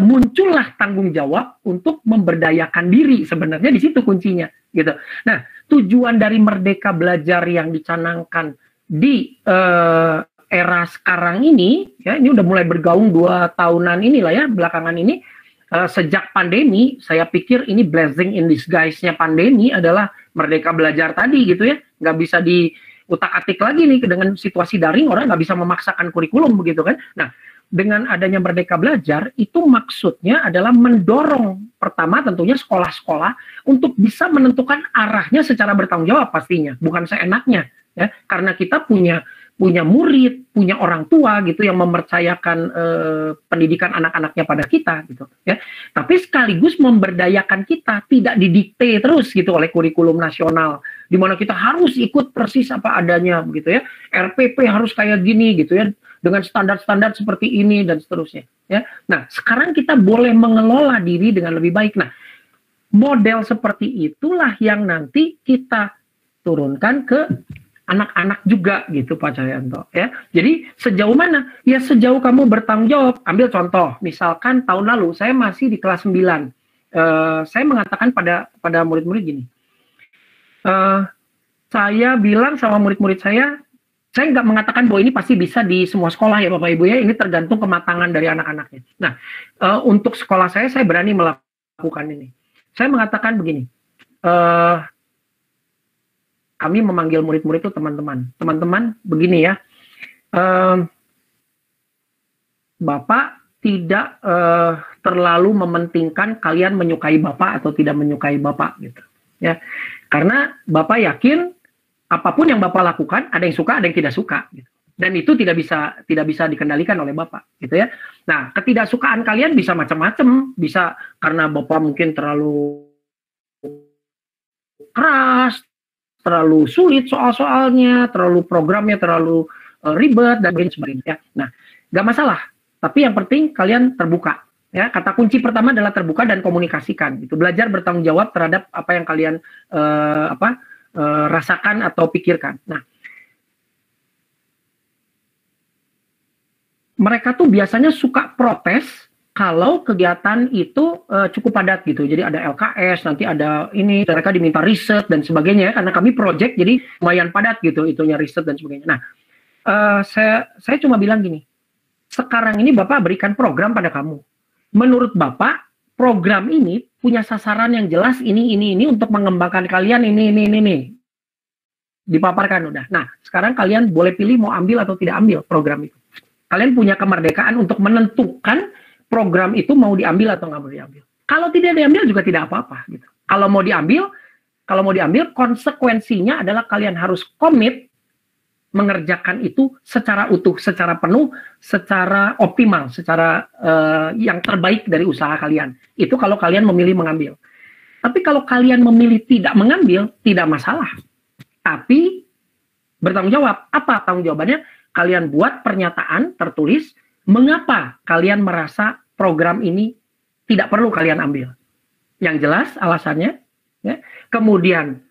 muncullah tanggung jawab untuk memberdayakan diri. Sebenarnya di situ kuncinya, gitu. Nah, tujuan dari merdeka belajar yang dicanangkan di era sekarang ini, ya ini udah mulai bergaung 2 tahunan inilah ya belakangan ini. Sejak pandemi, saya pikir ini blessing in disguise-nya pandemi adalah merdeka belajar tadi gitu ya, nggak bisa diutak-atik lagi nih dengan situasi daring, orang nggak bisa memaksakan kurikulum begitu kan. Nah, dengan adanya merdeka belajar itu maksudnya adalah mendorong pertama tentunya sekolah-sekolah untuk bisa menentukan arahnya secara bertanggung jawab pastinya, bukan seenaknya ya, karena kita punya murid, punya orang tua gitu yang mempercayakan pendidikan anak-anaknya pada kita gitu ya. Tapi sekaligus memberdayakan kita, tidak didikte terus gitu oleh kurikulum nasional di mana kita harus ikut persis apa adanya begitu ya. RPP harus kayak gini gitu ya, dengan standar-standar seperti ini dan seterusnya ya. Nah, sekarang kita boleh mengelola diri dengan lebih baik. Nah, model seperti itulah yang nanti kita turunkan ke anak-anak juga gitu Pak Cahyanto ya. Jadi sejauh mana? Ya sejauh kamu bertanggung jawab. Ambil contoh, misalkan tahun lalu saya masih di kelas 9. Saya mengatakan pada murid-murid gini. Saya bilang sama murid-murid saya nggak mengatakan bahwa ini pasti bisa di semua sekolah ya Bapak Ibu ya. Ini tergantung kematangan dari anak-anaknya. Nah, untuk sekolah saya berani melakukan ini. Saya mengatakan begini. Kami memanggil murid-murid itu teman-teman. Teman-teman, begini ya. Bapak tidak terlalu mementingkan kalian menyukai Bapak atau tidak menyukai Bapak gitu. Ya. Karena Bapak yakin apapun yang Bapak lakukan, ada yang suka, ada yang tidak suka gitu. Dan itu tidak bisa dikendalikan oleh Bapak gitu ya. Nah, ketidaksukaan kalian bisa macam-macam, bisa karena Bapak mungkin terlalu keras, terlalu sulit soal-soalnya, terlalu programnya terlalu ribet dan sebagainya. Ya. Nah, nggak masalah. Tapi yang penting kalian terbuka. Ya, kata kunci pertama adalah terbuka dan komunikasikan. Itu belajar bertanggung jawab terhadap apa yang kalian rasakan atau pikirkan. Nah, mereka tuh biasanya suka protes kalau kegiatan itu cukup padat gitu. Jadi ada LKS, nanti ada ini, mereka diminta riset dan sebagainya. Karena kami project, jadi lumayan padat gitu, itunya riset dan sebagainya. Nah, saya cuma bilang gini, sekarang ini Bapak berikan program pada kamu. Menurut Bapak, program ini punya sasaran yang jelas, ini untuk mengembangkan kalian, ini. Dipaparkan udah. Nah, sekarang kalian boleh pilih mau ambil atau tidak ambil program itu. Kalian punya kemerdekaan untuk menentukan program itu mau diambil atau nggak mau diambil. Kalau tidak diambil juga tidak apa-apa gitu. Kalau mau diambil konsekuensinya adalah kalian harus komit mengerjakan itu secara utuh, secara penuh, secara optimal, secara yang terbaik dari usaha kalian. Itu kalau kalian memilih mengambil. Tapi kalau kalian memilih tidak mengambil, tidak masalah. Tapi bertanggung jawab. Apa tanggung jawabannya? Kalian buat pernyataan tertulis mengapa kalian merasa program ini tidak perlu kalian ambil. Yang jelas alasannya. Ya. Kemudian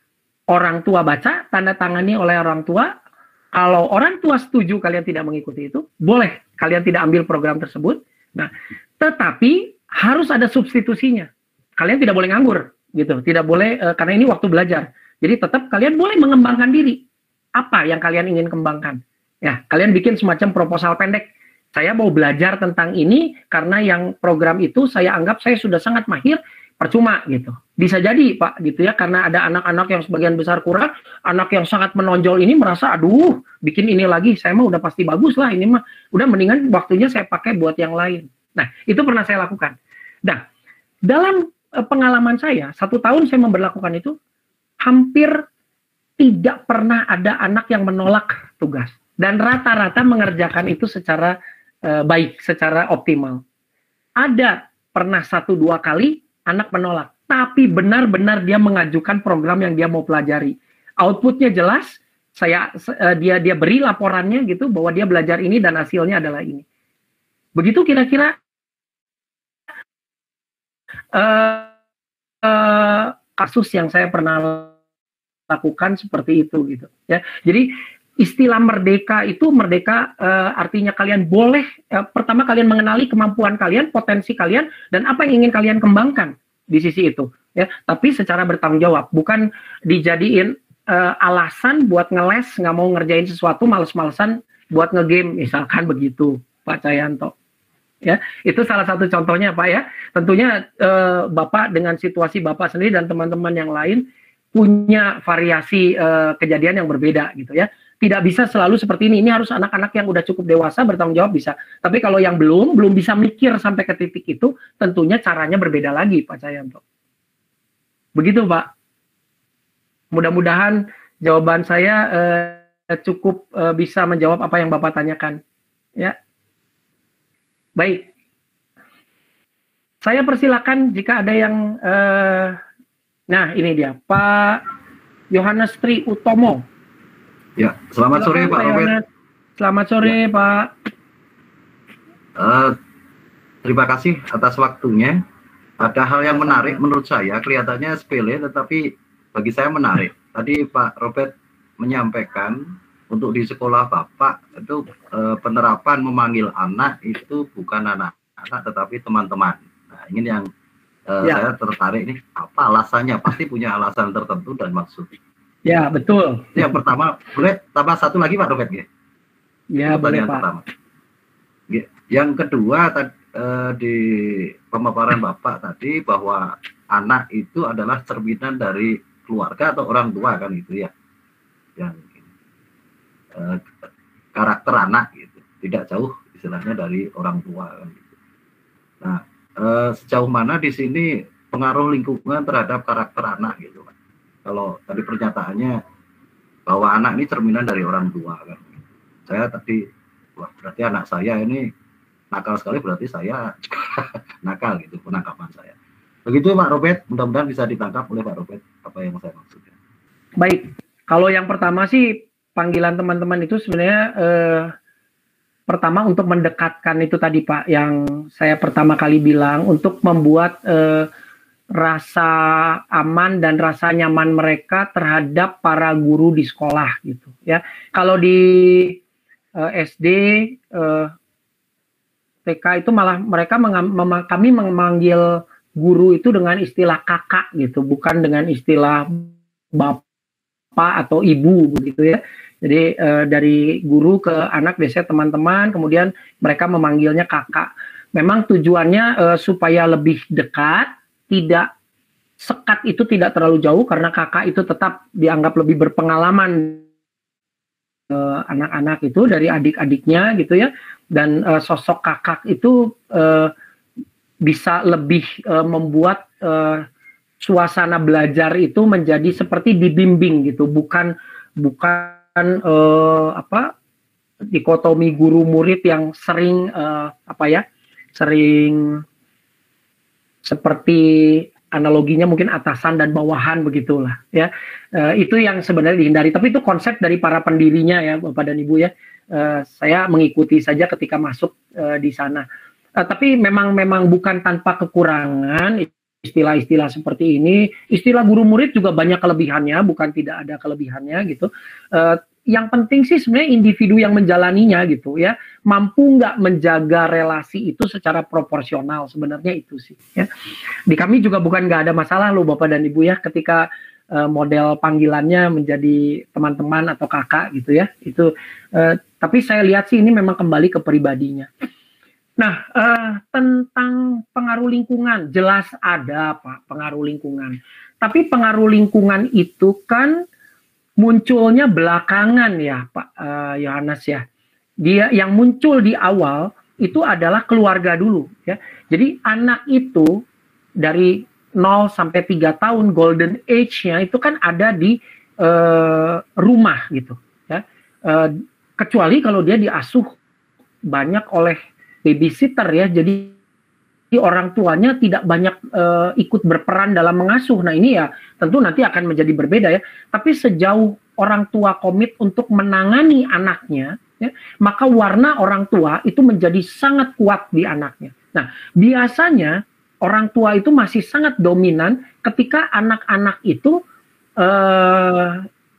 orang tua baca, tanda tangani oleh orang tua. Kalau orang tua setuju kalian tidak mengikuti itu, boleh kalian tidak ambil program tersebut. Nah, tetapi harus ada substitusinya. Kalian tidak boleh nganggur, gitu. Tidak boleh karena ini waktu belajar. Jadi tetap kalian boleh mengembangkan diri. Apa yang kalian ingin kembangkan? Ya, kalian bikin semacam proposal pendek. Saya mau belajar tentang ini karena yang program itu saya anggap saya sudah sangat mahir, percuma gitu. Bisa jadi Pak gitu ya, karena ada anak-anak yang sebagian besar kurang, anak yang sangat menonjol ini merasa aduh bikin ini lagi, saya mah udah pasti bagus lah, ini mah udah mendingan waktunya saya pakai buat yang lain. Nah itu pernah saya lakukan. Nah dalam pengalaman saya 1 tahun saya memberlakukan itu, hampir tidak pernah ada anak yang menolak tugas dan rata-rata mengerjakan itu secara baik, secara optimal. Ada pernah 1-2 kali anak menolak, tapi benar-benar dia mengajukan program yang dia mau pelajari. Outputnya jelas, dia beri laporannya gitu bahwa dia belajar ini dan hasilnya adalah ini. Begitu kira-kira kasus yang saya pernah lakukan seperti itu gitu ya. Jadi istilah merdeka itu artinya kalian boleh pertama kalian mengenali kemampuan kalian, potensi kalian dan apa yang ingin kalian kembangkan di sisi itu ya, tapi secara bertanggung jawab, bukan dijadiin alasan buat ngeles, nggak mau ngerjain sesuatu, males-malesan buat ngegame misalkan begitu Pak Cahyanto ya. Itu salah satu contohnya Pak ya. Tentunya Bapak dengan situasi Bapak sendiri dan teman-teman yang lain punya variasi kejadian yang berbeda gitu ya. Tidak bisa selalu seperti ini. Ini harus anak-anak yang udah cukup dewasa bertanggung jawab bisa. Tapi kalau yang belum bisa mikir sampai ke titik itu, tentunya caranya berbeda lagi, Pak Cahyanto. Begitu, Pak. Mudah-mudahan jawaban saya cukup bisa menjawab apa yang Bapak tanyakan. Ya. Baik. Saya persilakan jika ada yang... nah, ini dia. Pak Yohanes Tri Utomo. Ya, selamat sore Pak Robert. Selamat sore Pak. Terima kasih atas waktunya. Ada hal yang menarik menurut saya, kelihatannya sepele tetapi bagi saya menarik. Tadi Pak Robert menyampaikan untuk di sekolah Bapak itu penerapan memanggil anak itu bukan anak-anak tetapi teman-teman. Nah, ini yang saya tertarik ini, apa alasannya? Pasti punya alasan tertentu dan maksud. Ya, betul. Yang pertama, boleh tambah satu lagi Pak Robert? Ya, boleh Pak. Pertama. Yang kedua, di pemaparan Bapak tadi bahwa anak itu adalah cerminan dari keluarga atau orang tua kan itu ya. Yang karakter anak gitu, tidak jauh istilahnya dari orang tua kan gitu. Nah, sejauh mana di sini pengaruh lingkungan terhadap karakter anak gitu kan. Kalau tadi pernyataannya bahwa anak ini cerminan dari orang tua kan. Saya tadi, wah berarti anak saya ini nakal sekali, berarti saya nakal gitu penangkapan saya. Begitu Pak Robert, mudah-mudahan bisa ditangkap oleh Pak Robert apa yang saya maksudkan. Baik, kalau yang pertama sih panggilan teman-teman itu sebenarnya pertama untuk mendekatkan itu tadi Pak, yang saya pertama kali bilang untuk membuat rasa aman dan rasa nyaman mereka terhadap para guru di sekolah gitu ya. Kalau di SD, TK itu malah mereka kami memanggil guru itu dengan istilah kakak gitu, bukan dengan istilah bapak atau ibu begitu ya. Jadi dari guru ke anak biasanya teman-teman, kemudian mereka memanggilnya kakak. Memang tujuannya supaya lebih dekat, tidak sekat itu tidak terlalu jauh karena kakak itu tetap dianggap lebih berpengalaman anak-anak itu dari adik-adiknya gitu ya. Dan sosok kakak itu bisa lebih membuat suasana belajar itu menjadi seperti dibimbing gitu, bukan dikotomi guru murid yang sering sering seperti analoginya mungkin atasan dan bawahan begitulah ya. Itu yang sebenarnya dihindari, tapi itu konsep dari para pendirinya ya Bapak dan Ibu ya. Saya mengikuti saja ketika masuk di sana. Tapi memang bukan tanpa kekurangan istilah-istilah seperti ini. Istilah guru murid juga banyak kelebihannya, bukan tidak ada kelebihannya gitu. Yang penting sih sebenarnya individu yang menjalaninya gitu ya, mampu nggak menjaga relasi itu secara proporsional, sebenarnya itu sih ya. Di kami juga bukan nggak ada masalah loh Bapak dan Ibu ya, ketika model panggilannya menjadi teman-teman atau kakak gitu ya, itu tapi saya lihat sih ini memang kembali ke pribadinya. Nah, tentang pengaruh lingkungan, jelas ada Pak pengaruh lingkungan. Tapi pengaruh lingkungan itu kan munculnya belakangan ya Pak Yohanes ya. Dia yang muncul di awal itu adalah keluarga dulu ya. Jadi anak itu dari 0 sampai 3 tahun golden age-nya itu kan ada di rumah gitu ya. Kecuali kalau dia diasuh banyak oleh babysitter ya, jadi orang tuanya tidak banyak ikut berperan dalam mengasuh. Nah ini ya tentu nanti akan menjadi berbeda ya. Tapi sejauh orang tua komit untuk menangani anaknya, ya, maka warna orang tua itu menjadi sangat kuat di anaknya. Nah biasanya orang tua itu masih sangat dominan ketika anak-anak itu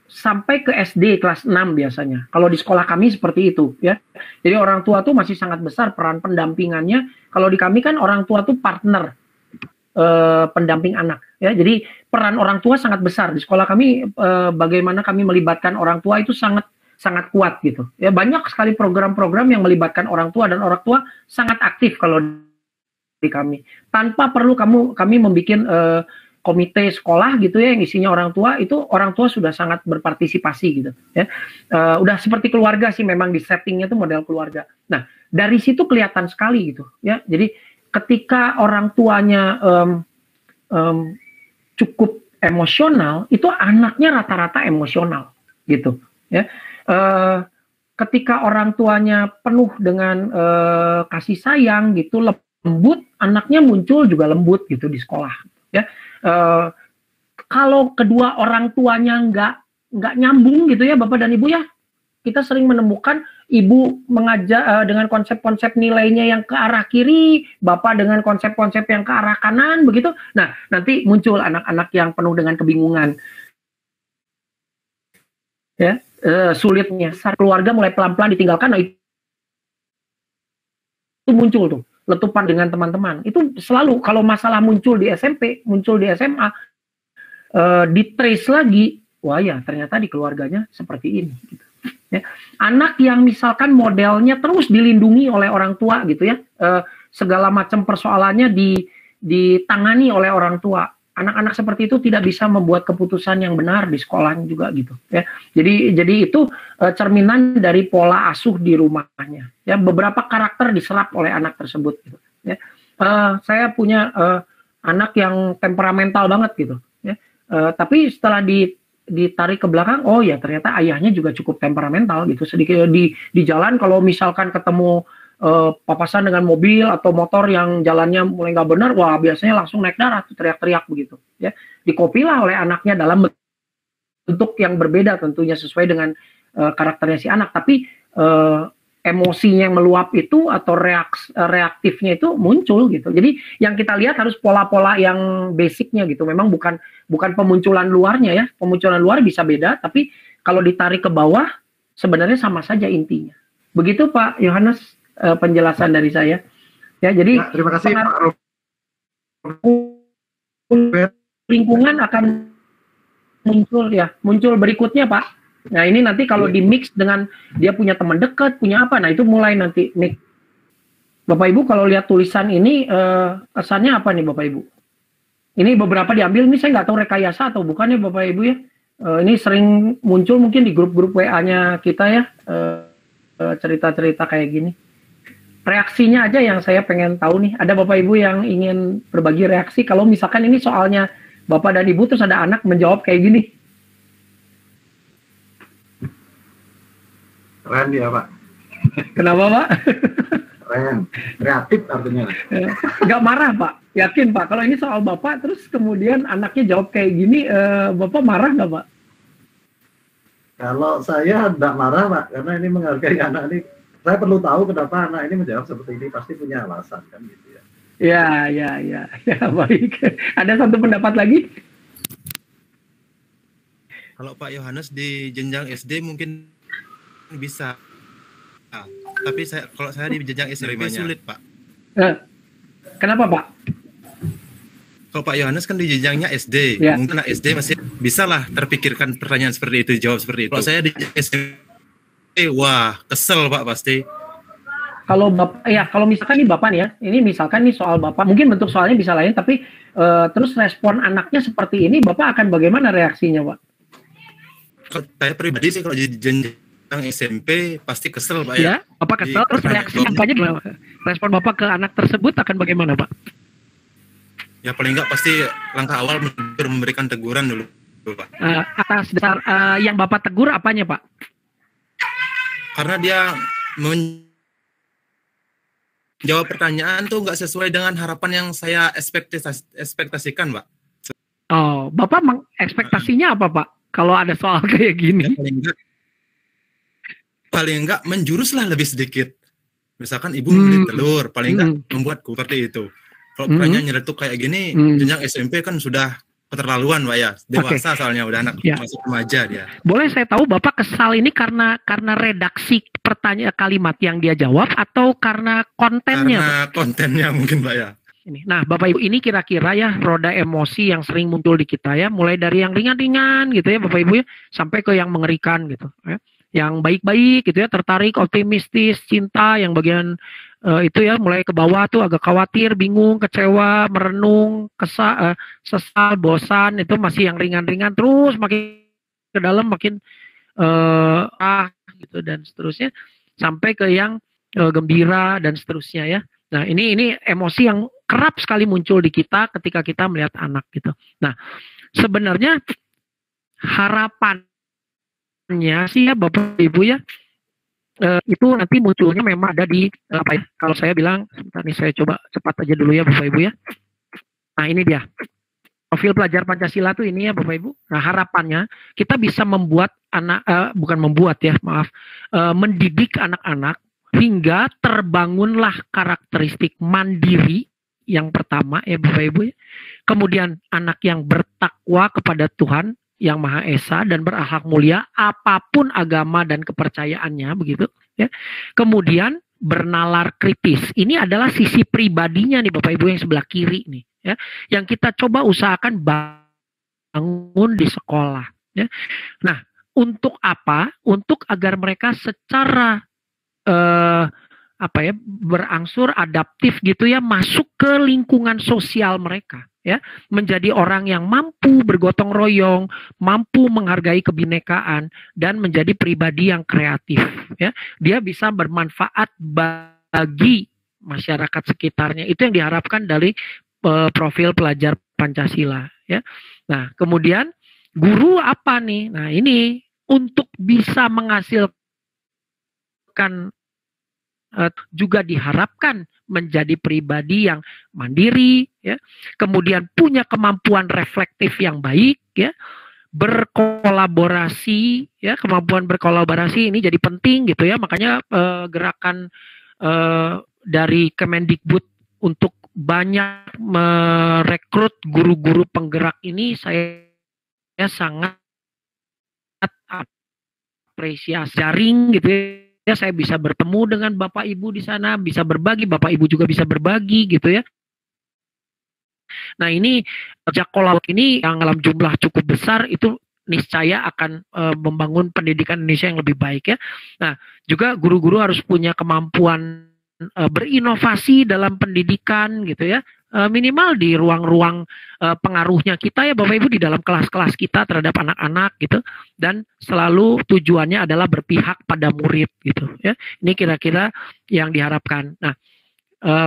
sampai ke SD kelas 6 biasanya. Kalau di sekolah kami seperti itu ya. Jadi orang tua tuh masih sangat besar peran pendampingannya. Kalau di kami kan orang tua tuh partner pendamping anak ya. Jadi peran orang tua sangat besar di sekolah kami. Bagaimana kami melibatkan orang tua itu sangat kuat gitu. Ya banyak sekali program-program yang melibatkan orang tua dan orang tua sangat aktif kalau di kami. Tanpa perlu kami membuat komite sekolah gitu ya yang isinya orang tua, itu orang tua sudah sangat berpartisipasi gitu ya. Udah seperti keluarga sih, memang di settingnya itu model keluarga. Nah dari situ kelihatan sekali gitu ya. Jadi ketika orang tuanya cukup emosional, itu anaknya rata-rata emosional gitu ya. Ketika orang tuanya penuh dengan kasih sayang gitu, lembut, anaknya muncul juga lembut gitu di sekolah ya. Kalau kedua orang tuanya nggak nyambung gitu ya Bapak dan Ibu ya, kita sering menemukan ibu mengajar dengan konsep-konsep nilainya yang ke arah kiri, bapak dengan konsep-konsep yang ke arah kanan begitu. Nah nanti muncul anak-anak yang penuh dengan kebingungan. ya, sulitnya keluarga mulai pelan-pelan ditinggalkan. Nah, itu muncul tuh letupan dengan teman-teman. Itu selalu kalau masalah muncul di SMP, muncul di SMA, di trace lagi, wah ya ternyata di keluarganya seperti ini. Gitu. Ya. Anak yang misalkan modelnya terus dilindungi oleh orang tua gitu ya, segala macam persoalannya ditangani oleh orang tua. Anak-anak seperti itu tidak bisa membuat keputusan yang benar di sekolah juga gitu ya. Jadi itu cerminan dari pola asuh di rumahnya. Ya, beberapa karakter diserap oleh anak tersebut gitu ya. Saya punya anak yang temperamental banget gitu ya. Tapi setelah ditarik ke belakang, oh ya ternyata ayahnya juga cukup temperamental gitu. Sedikit di jalan kalau misalkan ketemu papasan dengan mobil atau motor yang jalannya mulai nggak benar, wah biasanya langsung naik darah, teriak-teriak begitu ya. Dikopilah oleh anaknya dalam bentuk yang berbeda tentunya sesuai dengan karakternya si anak, tapi emosinya yang meluap itu atau reaktifnya itu muncul gitu. Jadi yang kita lihat harus pola-pola yang basicnya gitu. Memang bukan pemunculan luarnya ya. Pemunculan luar bisa beda, tapi kalau ditarik ke bawah sebenarnya sama saja intinya. Begitu Pak Yohanes penjelasan dari saya. Ya, jadi ya, terima kasih Pak Robert. Lingkungan akan muncul berikutnya Pak. Nah ini nanti kalau di mix dengan dia punya teman dekat, punya apa, nah itu mulai nanti mix. Bapak Ibu kalau lihat tulisan ini kesannya apa nih Bapak Ibu? Ini beberapa diambil, ini saya nggak tahu rekayasa atau bukan ya Bapak Ibu ya. Ini sering muncul mungkin di grup-grup WA-nya kita ya, cerita-cerita kayak gini. Reaksinya aja yang saya pengen tahu nih. Ada Bapak Ibu yang ingin berbagi reaksi kalau misalkan ini soalnya Bapak dan Ibu terus ada anak menjawab kayak gini. Keren ya Pak. Kenapa Pak? Keren, kreatif artinya. Nggak marah Pak, yakin Pak. Kalau ini soal Bapak terus kemudian anaknya jawab kayak gini, Bapak marah nggak Pak? Kalau saya nggak marah Pak, karena ini menghargai anak ini. Saya perlu tahu kenapa anak ini menjawab seperti ini, pasti punya alasan kan gitu ya. Ya, baik. Ada satu pendapat lagi? Kalau Pak Yohanes di jenjang SD mungkin bisa, tapi kalau saya di jenjang SMP sulit Pak. Kenapa Pak? Kalau Pak Yohanes kan di jenjangnya SD, mungkin anak SD masih bisa lah terpikirkan pertanyaan seperti itu, jawab seperti itu. Kalau saya di SMP, wah kesel Pak pasti. Kalau Bapak, ya kalau misalkan nih Bapak nih ya, ini misalkan nih soal Bapak, mungkin bentuk soalnya bisa lain, tapi terus respon anaknya seperti ini, Bapak akan bagaimana reaksinya Pak? Kalau saya pribadi sih kalau di jenjang SMP pasti kesel Pak ya. Bapak kesel, terus reaksi Bapaknya gimana? Respon Bapak ke anak tersebut akan bagaimana Pak? Ya paling enggak pasti langkah awal memberikan teguran dulu Pak. Atas dasar yang Bapak tegur apanya Pak? Karena dia menjawab pertanyaan tuh nggak sesuai dengan harapan yang saya ekspektasikan, Pak. Oh, Bapak ekspektasinya apa, Pak? Kalau ada soal kayak gini? Ya, paling enggak menjuruslah lebih sedikit. Misalkan ibu membeli telur, paling enggak membuatku seperti itu. Kalau pertanyaan nyeletuk kayak gini, jenjang SMP kan sudah keterlaluan Pak ya, dewasa soalnya udah anak masuk remaja dia. Boleh saya tahu Bapak kesal ini karena redaksi pertanyaan kalimat yang dia jawab atau karena kontennya? Karena kontennya mungkin Pak ya. Nah Bapak Ibu ini kira-kira ya roda emosi yang sering muncul di kita ya, mulai dari yang ringan-ringan gitu ya Bapak Ibu ya, sampai ke yang mengerikan gitu ya. Yang baik-baik gitu ya, tertarik, optimistis, cinta, yang bagian itu ya mulai ke bawah tuh agak khawatir, bingung, kecewa, merenung, sesal, bosan, itu masih yang ringan-ringan, terus makin ke dalam makin gitu dan seterusnya sampai ke yang gembira dan seterusnya ya. Nah, ini emosi yang kerap sekali muncul di kita ketika kita melihat anak gitu. Nah, sebenarnya harapannya sih ya Bapak Ibu ya, itu nanti munculnya memang ada di apa ya? Kalau saya bilang, sebentar nih saya coba cepat aja dulu ya Bapak Ibu ya. Nah ini dia profil pelajar Pancasila tuh ini ya Bapak Ibu. Nah harapannya kita bisa membuat mendidik anak-anak hingga terbangunlah karakteristik mandiri yang pertama ya Bapak Ibu ya. Kemudian anak yang bertakwa kepada Tuhan, yang Maha Esa dan berakhlak mulia apapun agama dan kepercayaannya, begitu ya. Kemudian bernalar kritis. Ini adalah sisi pribadinya nih Bapak Ibu yang sebelah kiri nih ya, yang kita coba usahakan bangun di sekolah ya. Nah, untuk apa? Untuk agar mereka secara berangsur adaptif gitu ya, masuk ke lingkungan sosial mereka ya, menjadi orang yang mampu bergotong royong, mampu menghargai kebinekaan dan menjadi pribadi yang kreatif ya. Dia bisa bermanfaat bagi masyarakat sekitarnya. Itu yang diharapkan dari profil pelajar Pancasila ya. Nah, kemudian guru apa nih? Nah, ini untuk bisa menghasilkan juga diharapkan menjadi pribadi yang mandiri ya, kemudian punya kemampuan reflektif yang baik ya, berkolaborasi ya, kemampuan berkolaborasi ini jadi penting gitu ya. Makanya gerakan dari Kemendikbud untuk banyak merekrut guru-guru penggerak ini saya sangat apresiasi. Jaring gitu ya, saya bisa bertemu dengan Bapak Ibu di sana, bisa berbagi, Bapak Ibu juga bisa berbagi gitu ya. Nah, ini kerja kolab ini yang dalam jumlah cukup besar itu niscaya akan membangun pendidikan Indonesia yang lebih baik ya. Nah, juga guru-guru harus punya kemampuan berinovasi dalam pendidikan gitu ya. Minimal di ruang-ruang pengaruhnya kita ya Bapak Ibu, di dalam kelas-kelas kita terhadap anak-anak gitu, dan selalu tujuannya adalah berpihak pada murid gitu ya. Ini kira-kira yang diharapkan. Nah,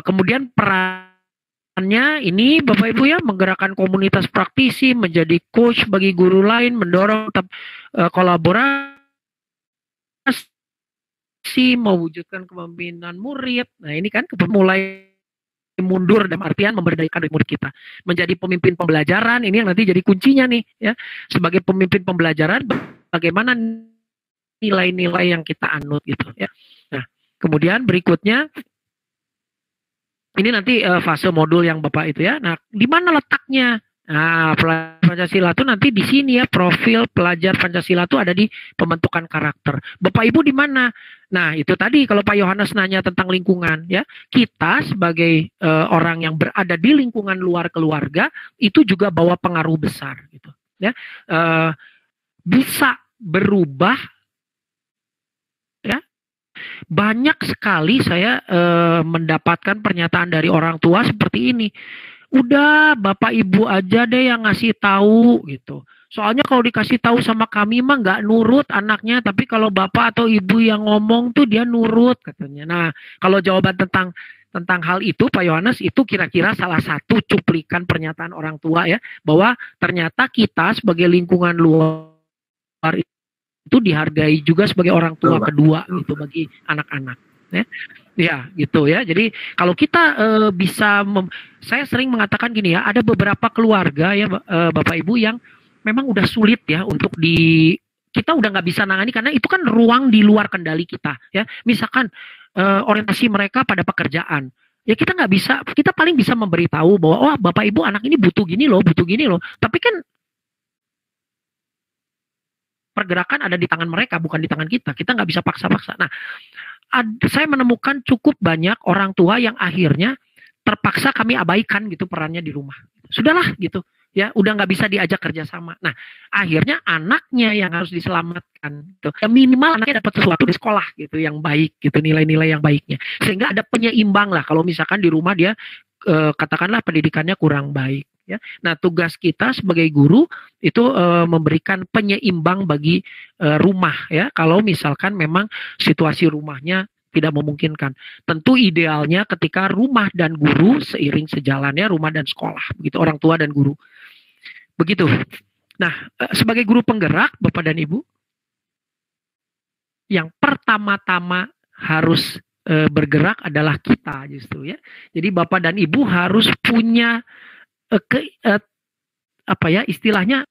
kemudian perannya ini Bapak Ibu ya, menggerakkan komunitas praktisi, menjadi coach bagi guru lain, mendorong tetap kolaborasi, mewujudkan kepemimpinan murid. Nah, ini kan mulai mundur dalam artian memberdayakan murid kita, menjadi pemimpin pembelajaran. Ini yang nanti jadi kuncinya nih ya, sebagai pemimpin pembelajaran bagaimana nilai-nilai yang kita anut gitu ya. Nah, kemudian berikutnya ini nanti fase modul yang Bapak itu ya. Nah, di mana letaknya? Nah, Pancasila itu nanti di sini ya, profil pelajar Pancasila itu ada di pembentukan karakter. Bapak Ibu di mana? Nah, itu tadi kalau Pak Yohanes nanya tentang lingkungan ya, kita sebagai orang yang berada di lingkungan luar keluarga itu juga bawa pengaruh besar gitu ya. Bisa berubah ya. Banyak sekali saya mendapatkan pernyataan dari orang tua seperti ini. Udah Bapak Ibu aja deh yang ngasih tahu gitu. Soalnya kalau dikasih tahu sama kami mah nggak nurut anaknya, tapi kalau Bapak atau Ibu yang ngomong tuh dia nurut katanya. Nah, kalau jawaban tentang hal itu Pak Yohanes, itu kira-kira salah satu cuplikan pernyataan orang tua ya, bahwa ternyata kita sebagai lingkungan luar itu dihargai juga sebagai orang tua kedua gitu bagi anak-anak ya. Ya gitu ya. Jadi kalau kita bisa saya sering mengatakan gini ya, ada beberapa keluarga ya Bapak Ibu yang memang udah sulit ya untuk kita udah nggak bisa nangani karena itu kan ruang di luar kendali kita ya. Misalkan orientasi mereka pada pekerjaan. Ya kita nggak bisa, kita paling bisa memberitahu bahwa oh Bapak Ibu anak ini butuh gini loh. Tapi kan pergerakan ada di tangan mereka, bukan di tangan kita. Kita nggak bisa paksa-paksa. Nah, saya menemukan cukup banyak orang tua yang akhirnya terpaksa kami abaikan gitu perannya di rumah. Sudahlah gitu ya, udah nggak bisa diajak kerjasama. Nah, akhirnya anaknya yang harus diselamatkan gitu. Ya, minimal anaknya dapat sesuatu di sekolah gitu yang baik gitu, nilai-nilai yang baiknya, sehingga ada penyeimbang lah kalau misalkan di rumah dia katakanlah pendidikannya kurang baik ya. Nah, tugas kita sebagai guru itu memberikan penyeimbang bagi rumah ya, kalau misalkan memang situasi rumahnya tidak memungkinkan. Tentu idealnya ketika rumah dan guru seiring sejalannya, rumah dan sekolah, begitu, orang tua dan guru. Begitu. Nah, sebagai guru penggerak, Bapak dan Ibu, yang pertama-tama harus bergerak adalah kita justru ya. Jadi Bapak dan Ibu harus punya istilahnya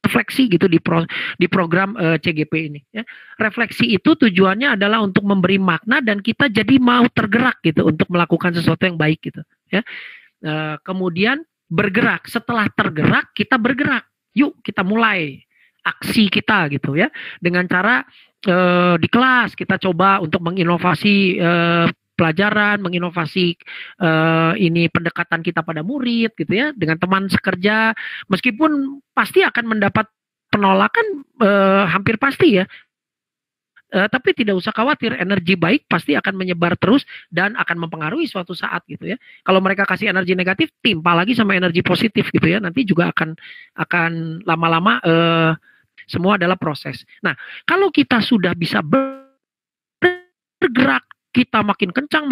refleksi gitu di program CGP ini ya. Refleksi itu tujuannya adalah untuk memberi makna dan kita jadi mau tergerak gitu untuk melakukan sesuatu yang baik gitu ya. Kemudian bergerak, setelah tergerak kita bergerak yuk kita mulai aksi kita gitu ya, dengan cara di kelas kita coba untuk menginovasi pelajaran, menginovasi ini pendekatan kita pada murid gitu ya, dengan teman sekerja, meskipun pasti akan mendapat penolakan hampir pasti ya. Tapi tidak usah khawatir, energi baik pasti akan menyebar terus dan akan mempengaruhi suatu saat gitu ya. Kalau mereka kasih energi negatif, timpa lagi sama energi positif gitu ya. Nanti juga akan lama-lama semua adalah proses. Nah, kalau kita sudah bisa bergerak, kita makin kencang,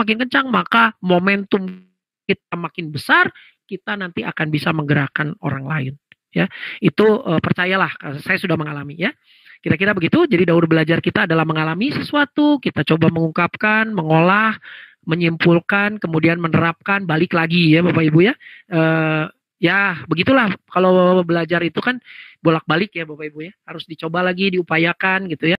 maka momentum kita makin besar, kita nanti akan bisa menggerakkan orang lain. Ya, itu percayalah, saya sudah mengalami ya. Kira-kira begitu. Jadi daur belajar kita adalah mengalami sesuatu, kita coba mengungkapkan, mengolah, menyimpulkan, kemudian menerapkan, balik lagi ya Bapak Ibu ya. Ya begitulah, kalau belajar itu kan bolak-balik ya Bapak Ibu ya. Harus dicoba lagi, diupayakan gitu ya.